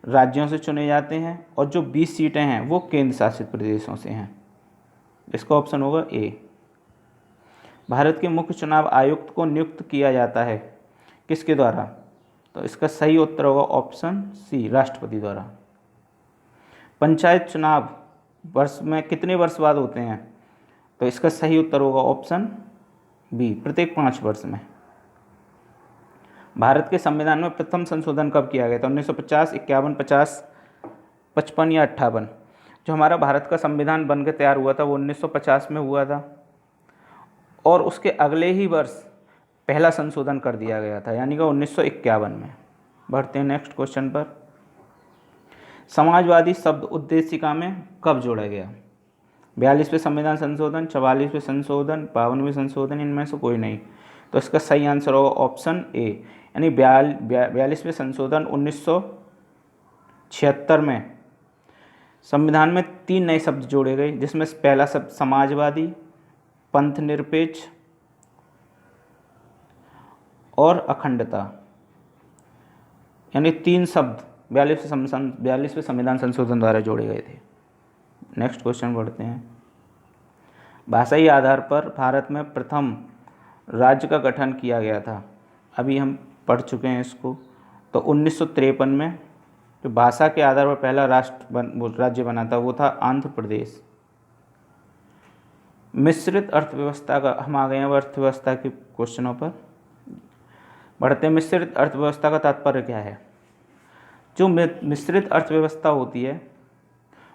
A: राज्यों से चुने जाते हैं और जो 20 सीटें हैं वो केंद्र शासित प्रदेशों से हैं। इसका ऑप्शन होगा ए। भारत के मुख्य चुनाव आयुक्त को नियुक्त किया जाता है किसके द्वारा? तो इसका सही उत्तर होगा ऑप्शन सी, राष्ट्रपति द्वारा। पंचायत चुनाव वर्ष में कितने वर्ष बाद होते हैं? तो इसका सही उत्तर होगा ऑप्शन बी, प्रत्येक 5 वर्ष में। भारत के संविधान में प्रथम संशोधन कब किया गया था? 1950, 51, 50, 55 या 58? जो हमारा भारत का संविधान बन के तैयार हुआ था वो 1950 में हुआ था, और उसके अगले ही वर्ष पहला संशोधन कर दिया गया था, यानी कि 1951 में। बढ़ते हैं नेक्स्ट क्वेश्चन पर। समाजवादी शब्द उद्देशिका में कब जोड़ा गया? 42वें संविधान संशोधन, 44वें संशोधन, 52वें संशोधन, इनमें से कोई नहीं। तो इसका सही आंसर होगा ऑप्शन ए, यानी 42वें संशोधन 1976 में संविधान में 3 नए शब्द जोड़े गए, जिसमें पहला शब्द समाजवादी, पंथ निरपेक्ष और अखंडता, यानी 3 शब्द 42वें संविधान संशोधन द्वारा जोड़े गए थे। नेक्स्ट क्वेश्चन बढ़ते हैं। भाषाई आधार पर भारत में प्रथम राज्य का गठन किया गया था, अभी हम पढ़ चुके हैं इसको। तो 1953 में जो भाषा के आधार पर पहला राज्य बना था वो था आंध्र प्रदेश। मिश्रित अर्थव्यवस्था का, हम आ गए हैं अर्थव्यवस्था के क्वेश्चनों पर। बढ़ते हैं। मिश्रित अर्थव्यवस्था का तात्पर्य क्या है? जो मिश्रित अर्थव्यवस्था होती है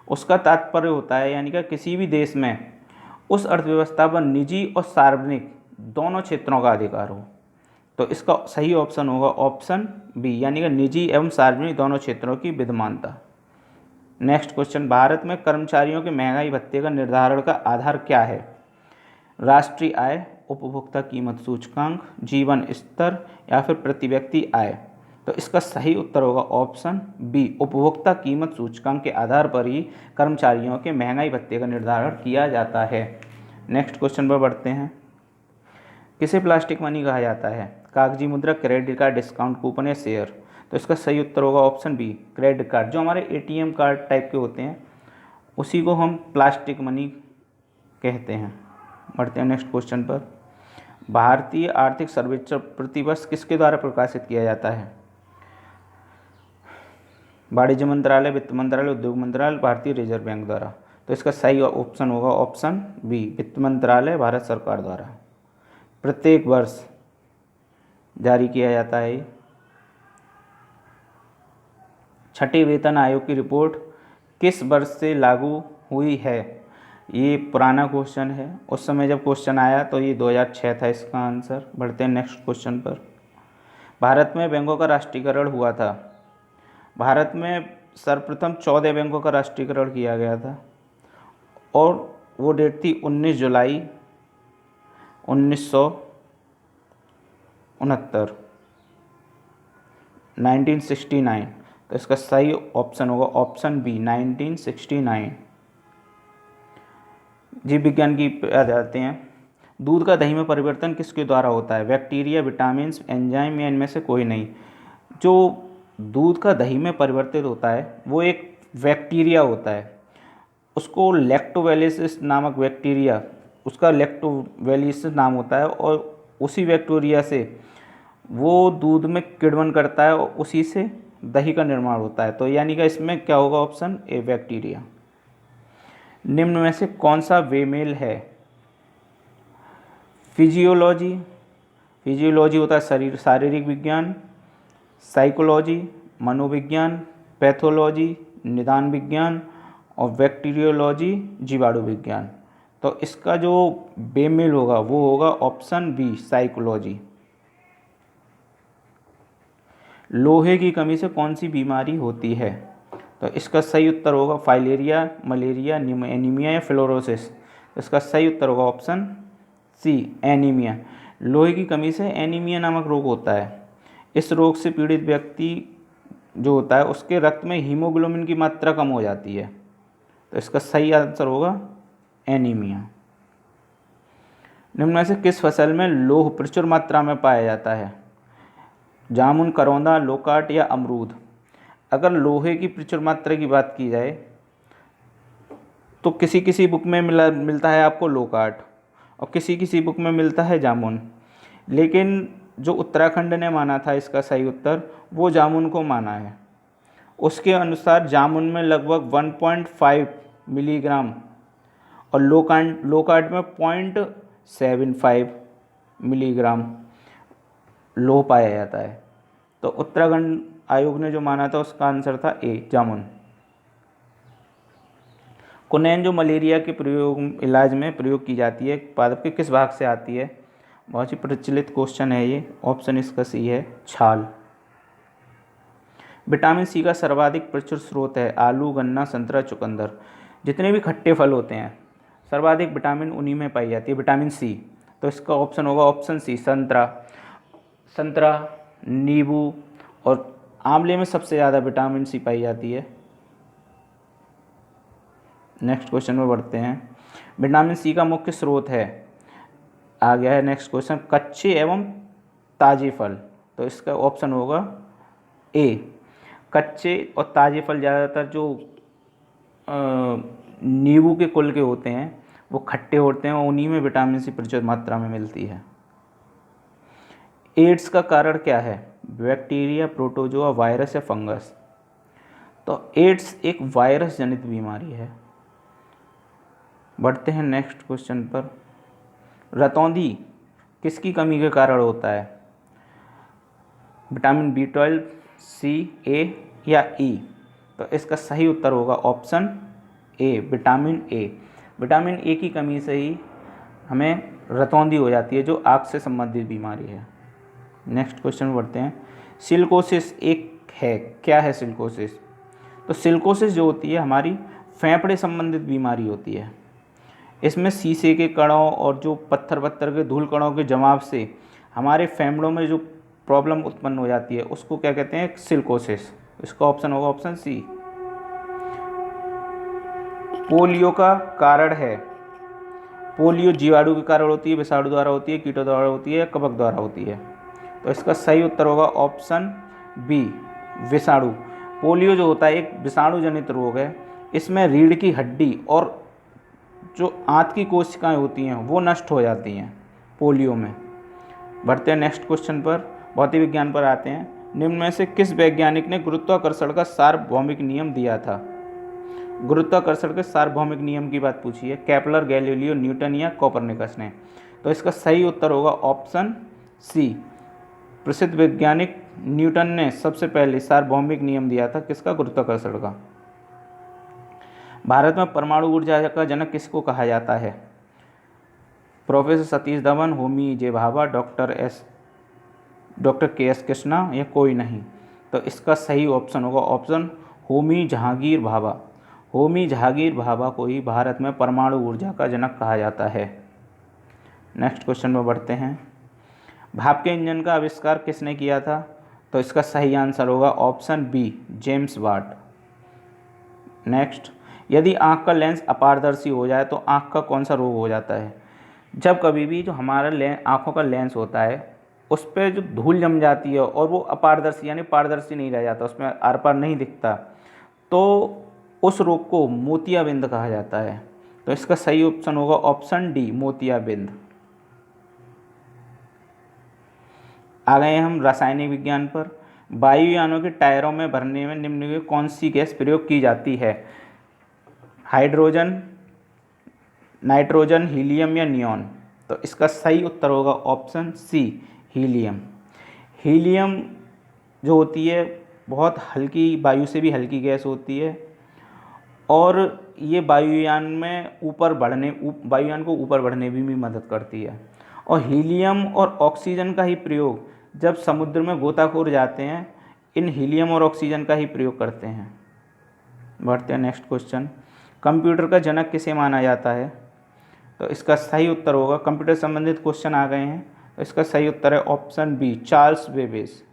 A: उसका तात्पर्य होता है, यानी कि किसी भी देश में उस अर्थव्यवस्था पर निजी और सार्वजनिक दोनों क्षेत्रों का अधिकार हो। तो इसका सही ऑप्शन होगा ऑप्शन बी, यानी कि निजी एवं सार्वजनिक दोनों क्षेत्रों की विद्यमानता। Next question. भारत में कर्मचारियों के महंगाई भत्ते का निर्धारण का आधार क्या है? राष्ट्रीय आय, उपभोक्ता कीमत सूचकांक, जीवन स्तर या फिर प्रति व्यक्ति आय? तो इसका सही उत्तर होगा ऑप्शन बी, उपभोक्ता कीमत सूचकांक के आधार पर ही कर्मचारियों के महंगाई भत्ते का निर्धारण किया जाता है। नेक्स्ट क्वेश्चन पर बढ़ते हैं। किसे प्लास्टिक मनी कहा जाता है? कागजी मुद्रा, क्रेडिट कार्ड, डिस्काउंट कूपन या शेयर? तो इसका सही उत्तर होगा ऑप्शन बी, क्रेडिट कार्ड। जो हमारे एटीएम कार्ड टाइप के होते हैं उसी को हम प्लास्टिक मनी कहते हैं। बढ़ते हैं नेक्स्ट क्वेश्चन पर। भारतीय आर्थिक सर्वेक्षण प्रतिवर्ष किसके द्वारा प्रकाशित किया जाता है? वाणिज्य मंत्रालय, वित्त मंत्रालय, उद्योग मंत्रालय, भारतीय रिजर्व बैंक द्वारा? तो इसका सही ऑप्शन होगा ऑप्शन बी, वित्त मंत्रालय, भारत सरकार द्वारा प्रत्येक वर्ष जारी किया जाता है। छठे वेतन आयोग की रिपोर्ट किस वर्ष से लागू हुई है? ये पुराना क्वेश्चन है, उस समय जब क्वेश्चन आया तो ये 2006 था इसका आंसर। बढ़ते हैं नेक्स्ट क्वेश्चन पर। भारत में बैंकों का राष्ट्रीयकरण हुआ था। भारत में सर्वप्रथम 14 बैंकों का राष्ट्रीयकरण किया गया था और वो डेट थी 19 जुलाई 1969। तो इसका सही ऑप्शन होगा ऑप्शन बी, 1969। जीव विज्ञान की आ जाते हैं। दूध का दही में परिवर्तन किसके द्वारा होता है? बैक्टीरिया, विटामिन, एंजाइम या इनमें से कोई नहीं? जो दूध का दही में परिवर्तित होता है वो एक बैक्टीरिया होता है, उसको लैक्टोबैसिलस नामक बैक्टीरिया, उसका लैक्टोबैसिलस नाम होता है, और उसी बैक्टीरिया से वो दूध में किण्वन करता है और उसी से दही का निर्माण होता है। तो यानी कि इसमें क्या होगा? Option A, bacteria. निम्न में से कौन सा बेमेल है? फिजियोलॉजी होता है शारीरिक विज्ञान, साइकोलॉजी मनोविज्ञान, पैथोलॉजी निदान विज्ञान और बैक्टीरियोलॉजी जीवाणु विज्ञान। तो इसका जो बेमेल होगा वो होगा ऑप्शन बी, साइकोलॉजी। लोहे की कमी से कौन सी बीमारी होती है? तो इसका सही उत्तर होगा फाइलेरिया, मलेरिया, एनीमिया या फ्लोरोसिस? इसका सही उत्तर होगा ऑप्शन सी, एनीमिया। लोहे की कमी से एनीमिया नामक रोग होता है। इस रोग से पीड़ित व्यक्ति जो होता है उसके रक्त में हीमोग्लोबिन की मात्रा कम हो जाती है। तो इसका सही आंसर होगा एनीमिया। निम्न में से किस फसल में लौह प्रचुर मात्रा में पाया जाता है? जामुन, करौंदा, लोकाट या अमरूद? अगर लोहे की प्रचुर मात्रा की बात की जाए तो किसी किसी बुक में मिलता है आपको लोकाट, और किसी किसी बुक में मिलता है जामुन, लेकिन जो उत्तराखंड ने माना था इसका सही उत्तर, वो जामुन को माना है। उसके अनुसार जामुन में लगभग 1.5 मिलीग्राम और लोकार्ड में 0.75 मिलीग्राम लो पाया जाता है। तो उत्तराखंड आयोग ने जो माना था उसका आंसर था ए, जामुन। कुनैन जो मलेरिया के इलाज में प्रयोग की जाती है, पादप के किस भाग से आती है? बहुत ही प्रचलित क्वेश्चन है ये। ऑप्शन इसका सी है, छाल। विटामिन सी का सर्वाधिक प्रचुर स्रोत है? आलू, गन्ना, संतरा, चुकंदर। जितने भी खट्टे फल होते हैं सर्वाधिक विटामिन उन्हीं में पाई जाती है, विटामिन सी। तो इसका ऑप्शन होगा ऑप्शन सी, संतरा, नींबू और आंवले में सबसे ज़्यादा विटामिन सी पाई जाती है। नेक्स्ट क्वेश्चन में बढ़ते हैं। विटामिन सी का मुख्य स्रोत है, आ गया है नेक्स्ट क्वेश्चन, कच्चे एवं ताजे फल। तो इसका ऑप्शन होगा ए, कच्चे और ताजे फल। ज़्यादातर जो नींबू के कुल के होते हैं वो खट्टे होते हैं और उन्हीं में विटामिन सी प्रचुर मात्रा में मिलती है। एड्स का कारण क्या है? बैक्टीरिया, प्रोटोजोआ, वायरस या फंगस। तो एड्स एक वायरस जनित बीमारी है। बढ़ते हैं नेक्स्ट क्वेश्चन पर। रतौंधी किसकी कमी के कारण होता है? विटामिन B12, सी, ए या ई। तो इसका सही उत्तर होगा option A, vitamin A. Vitamin A की कमी से ही हमें रतौंधी हो जाती है, जो आँख से संबंधित बीमारी है। नेक्स्ट क्वेश्चन में बढ़ते हैं। सिलिकोसिस एक है, क्या है सिलिकोसिस? तो सिलिकोसिस जो होती है हमारी फेफड़े संबंधित बीमारी होती है। इसमें शीशे के कणों और जो पत्थर के धूल कणों के जमाव से हमारे फेफड़ों में जो प्रॉब्लम उत्पन्न हो जाती है उसको क्या कहते हैं? सिलिकोसिस। इसका ऑप्शन होगा ऑप्शन सी। पोलियो का कारण है? पोलियो जीवाणु के कारण होती है, विषाणु द्वारा होती है, कीटों द्वारा होती है, कवक द्वारा होती है। तो इसका सही उत्तर होगा ऑप्शन बी, विषाणु। पोलियो जो होता है एक विषाणु जनित रोग है। इसमें रीढ़ की हड्डी और जो आंत की कोशिकाएं होती हैं वो नष्ट हो जाती हैं पोलियो में। बढ़ते हैं नेक्स्ट क्वेश्चन पर, भौतिक विज्ञान पर आते हैं। निम्न में से किस वैज्ञानिक ने गुरुत्वाकर्षण का सार्वभौमिक नियम दिया था? गुरुत्वाकर्षण के सार्वभौमिक नियम की बात पूछी है। केपलर, गैलीलियो, न्यूटन या कोपरनिकस ने। तो इसका सही उत्तर होगा ऑप्शन सी, प्रसिद्ध वैज्ञानिक न्यूटन ने सबसे पहले सार्वभौमिक नियम दिया था। किसका? गुरुत्वाकर्षण का। भारत में परमाणु ऊर्जा का जनक किसको कहा जाता है? प्रोफेसर सतीश धवन, होमी जे भाभा, डॉक्टर के.एस. कृष्णा या कोई नहीं। तो इसका सही ऑप्शन होगा ऑप्शन होमी जहांगीर भाभा। होमी जहांगीर भाभा को ही भारत में परमाणु ऊर्जा का जनक कहा जाता है। नेक्स्ट क्वेश्चन में बढ़ते हैं। भाप के इंजन का आविष्कार किसने किया था? तो इसका सही आंसर होगा option B, James Watt. Next, यदि आँख का लेंस अपारदर्शी हो जाए तो आँख का कौन सा रोग हो जाता है? जब कभी भी जो हमारा आँखों का लेंस होता है उस पर जो धूल जम जाती है और वो अपारदर्शी यानी पारदर्शी नहीं रह जाता, उसमें आर पार नहीं दिखता, तो उस रोग को मोतियाबिंद कहा जाता है। तो इसका सही ऑप्शन होगा ऑप्शन डी, मोतियाबिंद। आ गए हम रासायनिक विज्ञान पर। वायुयानों के टायरों में भरने में निम्न में कौन सी गैस प्रयोग की जाती है? हाइड्रोजन, नाइट्रोजन, हीलियम या नियॉन। तो इसका सही उत्तर होगा ऑप्शन सी, हीलियम। हीलियम जो होती है बहुत हल्की, वायु से भी हल्की गैस होती है और ये वायुयान को ऊपर बढ़ने में भी मदद करती है। और हीलियम और ऑक्सीजन का ही प्रयोग जब समुद्र में गोताखोर जाते हैं, इन हीलियम और ऑक्सीजन का ही प्रयोग करते हैं। बढ़ते हैं नेक्स्ट क्वेश्चन। कंप्यूटर का जनक किसे माना जाता है? तो इसका सही उत्तर होगा, कंप्यूटर संबंधित क्वेश्चन आ गए हैं, तो इसका सही उत्तर है ऑप्शन बी, चार्ल्स बेबेज।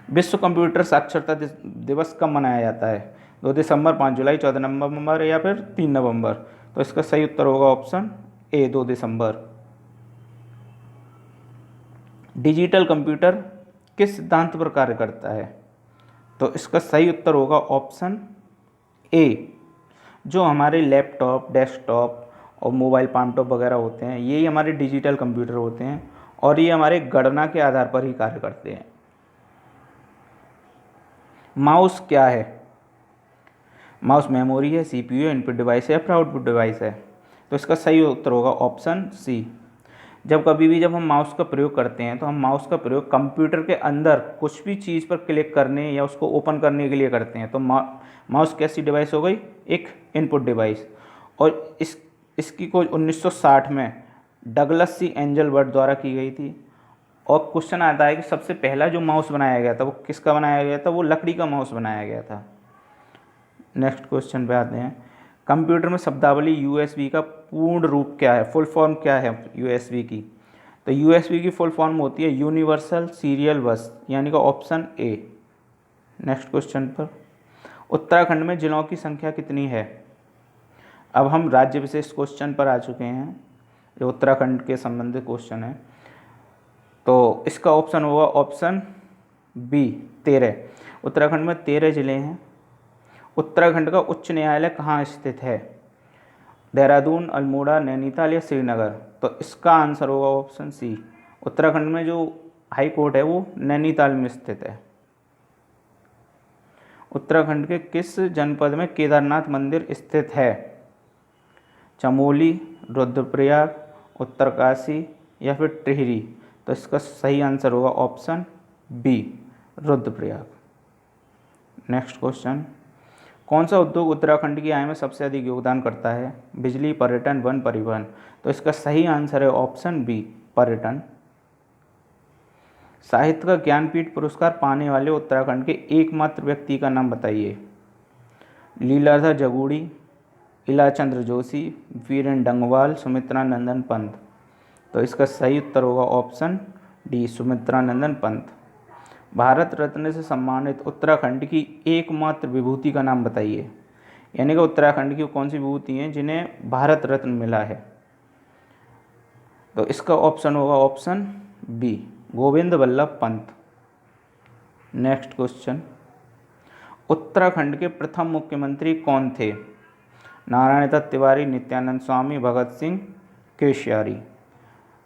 A: विश्व कंप्यूटर साक्षरता दिवस कब मनाया जाता है? 2 दिसंबर, 5 जुलाई, 14 नवंबर या फिर 3 नवंबर। तो इसका सही उत्तर होगा option A, 2 December. Digital computer किस सिद्धांत पर कार्य करता है? तो इसका सही उत्तर होगा ऑप्शन ए, जो हमारे लैपटॉप, डेस्कटॉप और मोबाइल लैपटॉप वगैरह होते हैं, यही हमारे डिजिटल कंप्यूटर होते हैं और ये हमारे गणना के आधार पर ही कार्य करते हैं। माउस क्या है? माउस मेमोरी है, सीपीयू, इनपुट डिवाइस है या फिर आउटपुट डिवाइस है? तो इसका सही उत्तर होगा ऑप्शन सी। जब हम माउस का प्रयोग करते हैं तो हम माउस का प्रयोग कंप्यूटर के अंदर कुछ भी चीज़ पर क्लिक करने या उसको ओपन करने के लिए करते हैं। तो माउस कैसी डिवाइस हो गई? एक इनपुट डिवाइस। और इसकी खोज 1960 में डगलस सी एंजल बर्ड द्वारा की गई थी। और क्वेश्चन आता है कि सबसे पहला जो माउस बनाया गया था वो किसका बनाया गया था? वो लकड़ी का माउस बनाया गया था। नेक्स्ट क्वेश्चन पे आते हैं। कंप्यूटर में शब्दावली यूएसबी का पूर्ण रूप क्या है? फुल फॉर्म क्या है यूएसबी की? तो यूएसबी की फुल फॉर्म होती है यूनिवर्सल सीरियल बस, यानी कि ऑप्शन ए। नेक्स्ट क्वेश्चन पर, उत्तराखंड में जिलों की संख्या कितनी है? अब हम राज्य विशेष क्वेश्चन पर आ चुके हैं, जो उत्तराखंड के संबंधित क्वेश्चन है। तो इसका ऑप्शन होगा ऑप्शन बी 13। उत्तराखंड में 13 जिले हैं। उत्तराखंड का उच्च न्यायालय कहाँ स्थित है? देहरादून, अल्मोड़ा, नैनीताल या श्रीनगर? तो इसका आंसर होगा ऑप्शन सी। उत्तराखंड में जो हाई कोर्ट है वो नैनीताल में स्थित है। उत्तराखंड के किस जनपद में केदारनाथ मंदिर स्थित है? चमोली, रुद्रप्रयाग, उत्तरकाशी या फिर टिहरी? तो इसका सही आंसर होगा option B, Rudraprayag. Next question, कौन सा उद्योग उत्तराखंड की आय में सबसे अधिक योगदान करता है? बिजली, पर्यटन, वन, परिवहन? तो इसका सही आंसर है ऑप्शन बी, पर्यटन। साहित्य का ज्ञानपीठ पुरस्कार पाने वाले उत्तराखंड के एकमात्र व्यक्ति का नाम बताइए। लीलाधर जगूड़ी, इलाचंद्र जोशी, वीरेन डंगवाल, सुमित्रा नंदन पंत? तो इसका सही उत्तर होगा ऑप्शन डी, सुमित्रा नंदन पंत। भारत रत्न से सम्मानित उत्तराखंड की एकमात्र विभूति का नाम बताइए। यानी कि उत्तराखंड की कौन सी विभूति हैं जिन्हें भारत रत्न मिला है? तो इसका ऑप्शन होगा option B, Govind Vallabh Pant. Next question, Uttarakhand के प्रथम मुख्यमंत्री कौन थे? नारायण दत्त तिवारी, नित्यानंद स्वामी, भगत सिंह केशयारी?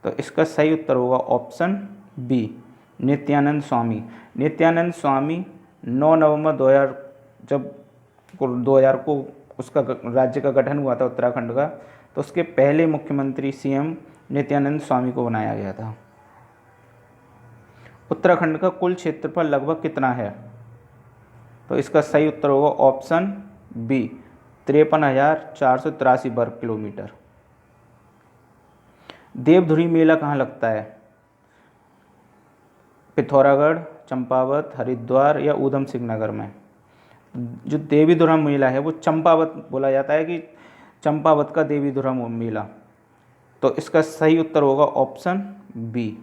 A: तो इसका सही उत्तर होगा ऑप्शन बी, नित्यानंद स्वामी। नित्यानंद स्वामी 9 नवंबर 2000 जब 2000 को उसका राज्य का गठन हुआ था उत्तराखंड का, तो उसके पहले मुख्यमंत्री सीएम नित्यानंद स्वामी को बनाया गया था। उत्तराखंड का कुल क्षेत्रफल लगभग कितना है? तो इसका सही उत्तर होगा ऑप्शन बी, 53,483 वर्ग किलोमीटर। देवधुरी मेला कहाँ लगता है? पिथौरागढ़, चंपावत, हरिद्वार या ऊधम सिंह नगर में? जो देवीधुरा मेला है वो चंपावत बोला जाता है, कि चंपावत का देवीधुरा मेला। तो इसका सही उत्तर होगा ऑप्शन बी,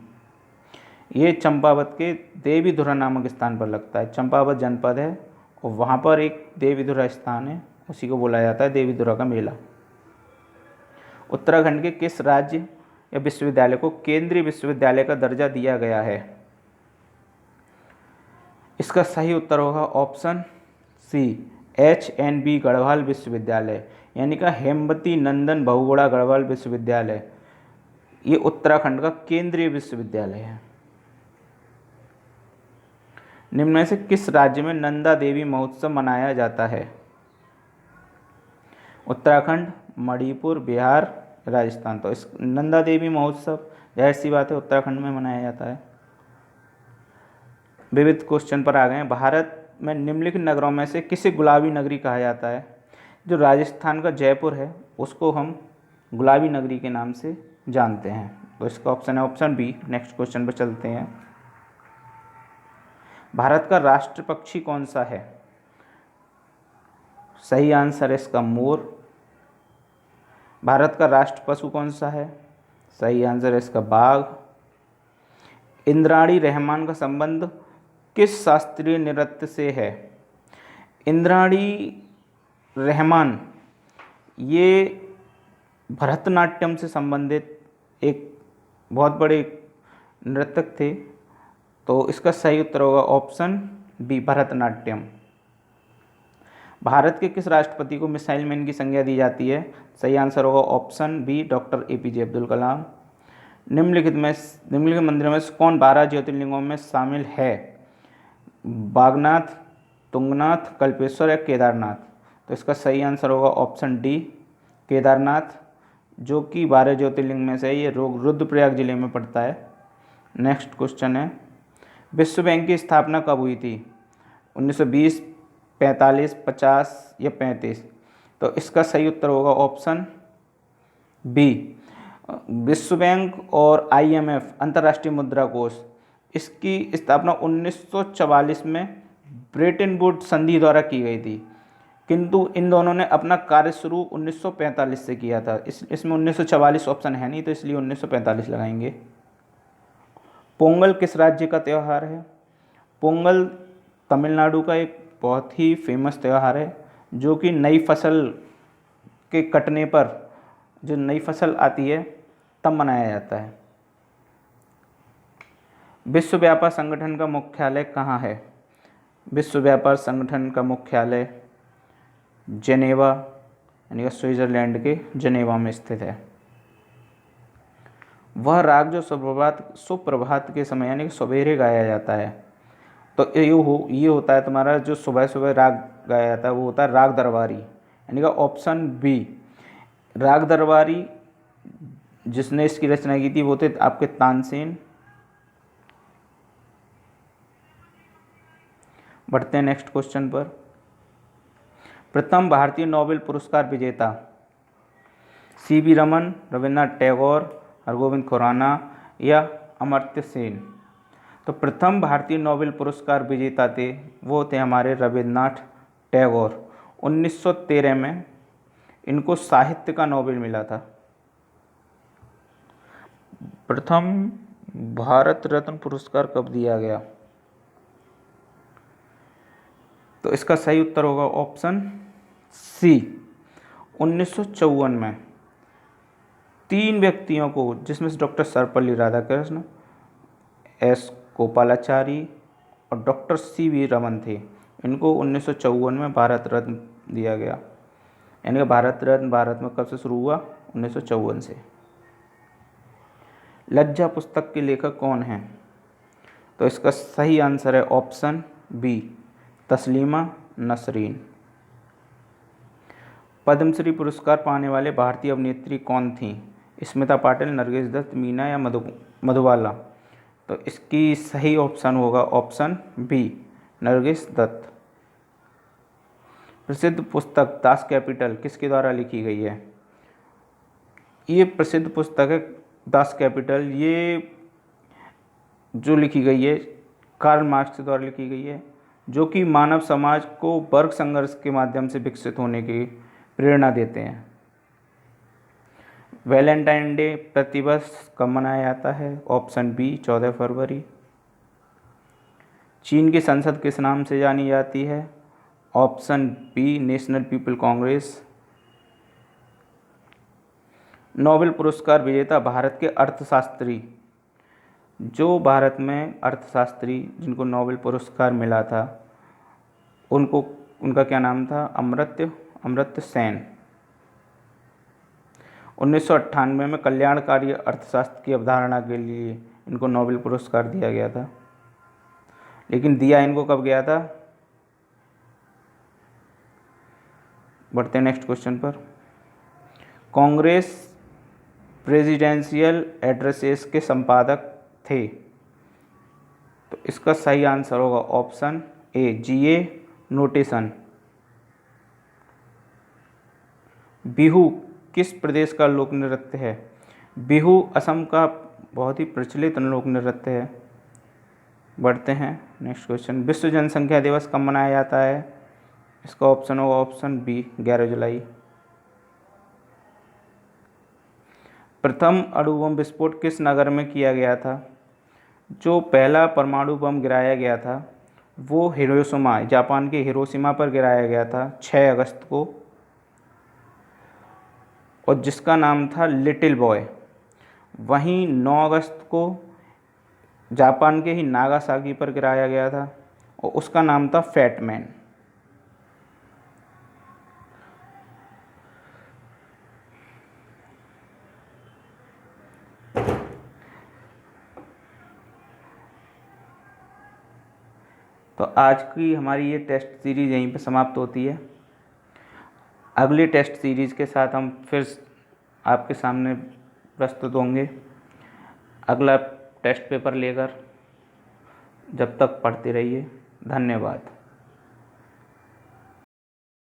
A: ये चंपावत के देवीधुरा नामक स्थान पर लगता है। चंपावत जनपद है और वहाँ पर एक देवीधुरा स्थान है, उसी को बोला जाता है देवीधुरा का मेला। उत्तराखंड के किस राज्य या विश्वविद्यालय को केंद्रीय विश्वविद्यालय का दर्जा दिया गया है? इसका सही उत्तर होगा ऑप्शन सी, HNB गढ़वाल विश्वविद्यालय, यानी कि हेमवती नंदन बहुगुणा गढ़वाल विश्वविद्यालय। ये उत्तराखंड का केंद्रीय विश्वविद्यालय है। निम्न में से किस राज्य में नंदा देवी महोत्सव मनाया जाता है? उत्तराखंड, मणिपुर, बिहार, राजस्थान? तो इस नंदा देवी महोत्सव जाहिर सी बात है उत्तराखंड में मनाया जाता है। विविध क्वेश्चन पर आ गए हैं। भारत में निम्नलिखित नगरों में से किसे गुलाबी नगरी कहा जाता है? जो राजस्थान का जयपुर है उसको हम गुलाबी नगरी के नाम से जानते हैं। तो इसका ऑप्शन है ऑप्शन बी। नेक्स्ट क्वेश्चन पर चलते हैं। भारत का राष्ट्र पक्षी कौन सा है? सही आंसर है इसका मोर। भारत का राष्ट्र पशु कौन सा है? सही आंसर है इसका बाघ। इंद्राणी रहमान का संबंध किस शास्त्रीय नृत्य से है? इंद्राणी रहमान ये भरतनाट्यम से संबंधित एक बहुत बड़े नर्तक थे। तो इसका सही उत्तर होगा ऑप्शन बी, भरतनाट्यम। भारत के किस राष्ट्रपति को मिसाइल मैन की संज्ञा दी जाती है? सही आंसर होगा option B, doctor APJ Abdul Kalam. निम्नलिखित मंदिरों में से कौन 12 ज्योतिर्लिंगों में शामिल है? बागनाथ, तुंगनाथ, कल्पेश्वर या केदारनाथ? तो इसका सही आंसर होगा ऑप्शन डी, केदारनाथ, जो कि 12 ज्योतिर्लिंग में से है। ये रुद्रप्रयाग जिले में पड़ता है। नेक्स्ट क्वेश्चन है, विश्व बैंक की स्थापना कब हुई थी? 1920, 45, 50 या 35? तो इसका सही उत्तर होगा ऑप्शन बी। विश्व बैंक और IMF अंतर्राष्ट्रीय मुद्रा कोष, इसकी स्थापना 1944 में ब्रेटन वुड्स संधि द्वारा की गई थी, किंतु इन दोनों ने अपना कार्य शुरू 1945 से किया था। इसमें 1944 ऑप्शन है नहीं, तो इसलिए 1945 लगाएंगे। पोंगल किस राज्य का त्यौहार है? पोंगल तमिलनाडु का एक बहुत ही फेमस त्यौहार है, जो कि नई फसल के कटने पर जो नई फसल आती है तब मनाया जाता है। विश्व व्यापार संगठन का मुख्यालय कहाँ है? विश्व व्यापार संगठन का मुख्यालय जेनेवा यानी कि स्विट्जरलैंड के जेनेवा में स्थित है। वह राग जो सुप्रभात के समय यानी कि सवेरे गाया जाता है, तो ये होता है तुम्हारा जो सुबह सुबह राग गाया जाता है, वो होता है राग दरबारी, यानी कि ऑप्शन बी। राग दरबारी जिसने इसकी रचना की थी वो थे आपके तानसेन। बढ़ते हैं नेक्स्ट क्वेश्चन पर। प्रथम भारतीय नोबेल पुरस्कार विजेता? CV रमन, रविन्द्रनाथ टैगोर, हरगोविंद खुराना या अमर्त्य सेन? तो प्रथम भारतीय नोबेल पुरस्कार विजेता थे वो थे हमारे रविन्द्रनाथ टैगोर। 1913 में इनको साहित्य का नोबेल मिला था। प्रथम भारत रत्न पुरस्कार कब दिया गया? तो इसका सही उत्तर होगा ऑप्शन सी, 1954 में। 3 व्यक्तियों को, जिसमें से डॉक्टर सर्वपल्ली राधाकृष्ण, S गोपालाचारी और डॉक्टर CV रमन थे, इनको 1954 में भारत रत्न दिया गया। यानी कि भारत रत्न भारत में कब से शुरू हुआ? 1954 से। लज्जा पुस्तक के लेखक कौन हैं? तो इसका सही आंसर है ऑप्शन बी, तस्लीमा नसरीन। पद्मश्री पुरस्कार पाने वाले भारतीय अभिनेत्री कौन थीं? स्मिता पाटिल, नरगिस दत्त, मीना या मधुबाला? तो इसकी सही ऑप्शन होगा ऑप्शन बी, नरगिस दत्त। प्रसिद्ध पुस्तक दास कैपिटल किसके द्वारा लिखी गई है? ये प्रसिद्ध पुस्तक है दास कैपिटल। ये जो लिखी गई है कार्ल मार्क्स के द्वारा लिखी गई है, जो कि मानव समाज को वर्ग संघर्ष के माध्यम से विकसित होने की प्रेरणा देते हैं। वैलेंटाइन डे प्रतिवर्ष कब मनाया जाता है? ऑप्शन बी, 14 फरवरी। चीन की संसद किस नाम से जानी जाती है? Option B, National People Congress. Nobel पुरस्कार विजेता भारत के अर्थशास्त्री, जो भारत में अर्थशास्त्री जिनको नोबेल पुरस्कार मिला था, उनका क्या नाम था? अमर्त्य सेन। 1998 में कल्याणकारी अर्थशास्त्र की अवधारणा के लिए इनको नोबेल पुरस्कार दिया गया था, लेकिन दिया इनको कब गया था? बढ़ते हैं नेक्स्ट क्वेश्चन पर। कांग्रेस प्रेसिडेंशियल एड्रेसेस के संपादक थे? तो इसका सही आंसर होगा option A, GA notation. Bihu किस प्रदेश का लोक नृत्य है? बिहू असम का बहुत ही प्रचलित लोक नृत्य है। बढ़ते हैं नेक्स्ट क्वेश्चन। विश्व जनसंख्या दिवस कब मनाया जाता है? इसका ऑप्शन होगा ऑप्शन बी, 11 जुलाई। प्रथम अणु बम विस्फोट किस नगर में किया गया था? जो पहला परमाणु बम गिराया गया था वो हिरोशिमा, जापान के हिरोशिमा पर गिराया गया था 6 अगस्त को, और जिसका नाम था लिटिल बॉय। वहीं 9 अगस्त को जापान के ही नागासाकी पर गिराया गया था और उसका नाम था फैट मैन। तो आज की हमारी ये टेस्ट सीरीज़ यहीं पे समाप्त होती है। अगली टेस्ट सीरीज़ के साथ हम फिर आपके सामने प्रस्तुत होंगे अगला टेस्ट पेपर लेकर। जब तक पढ़ते रहिए। धन्यवाद।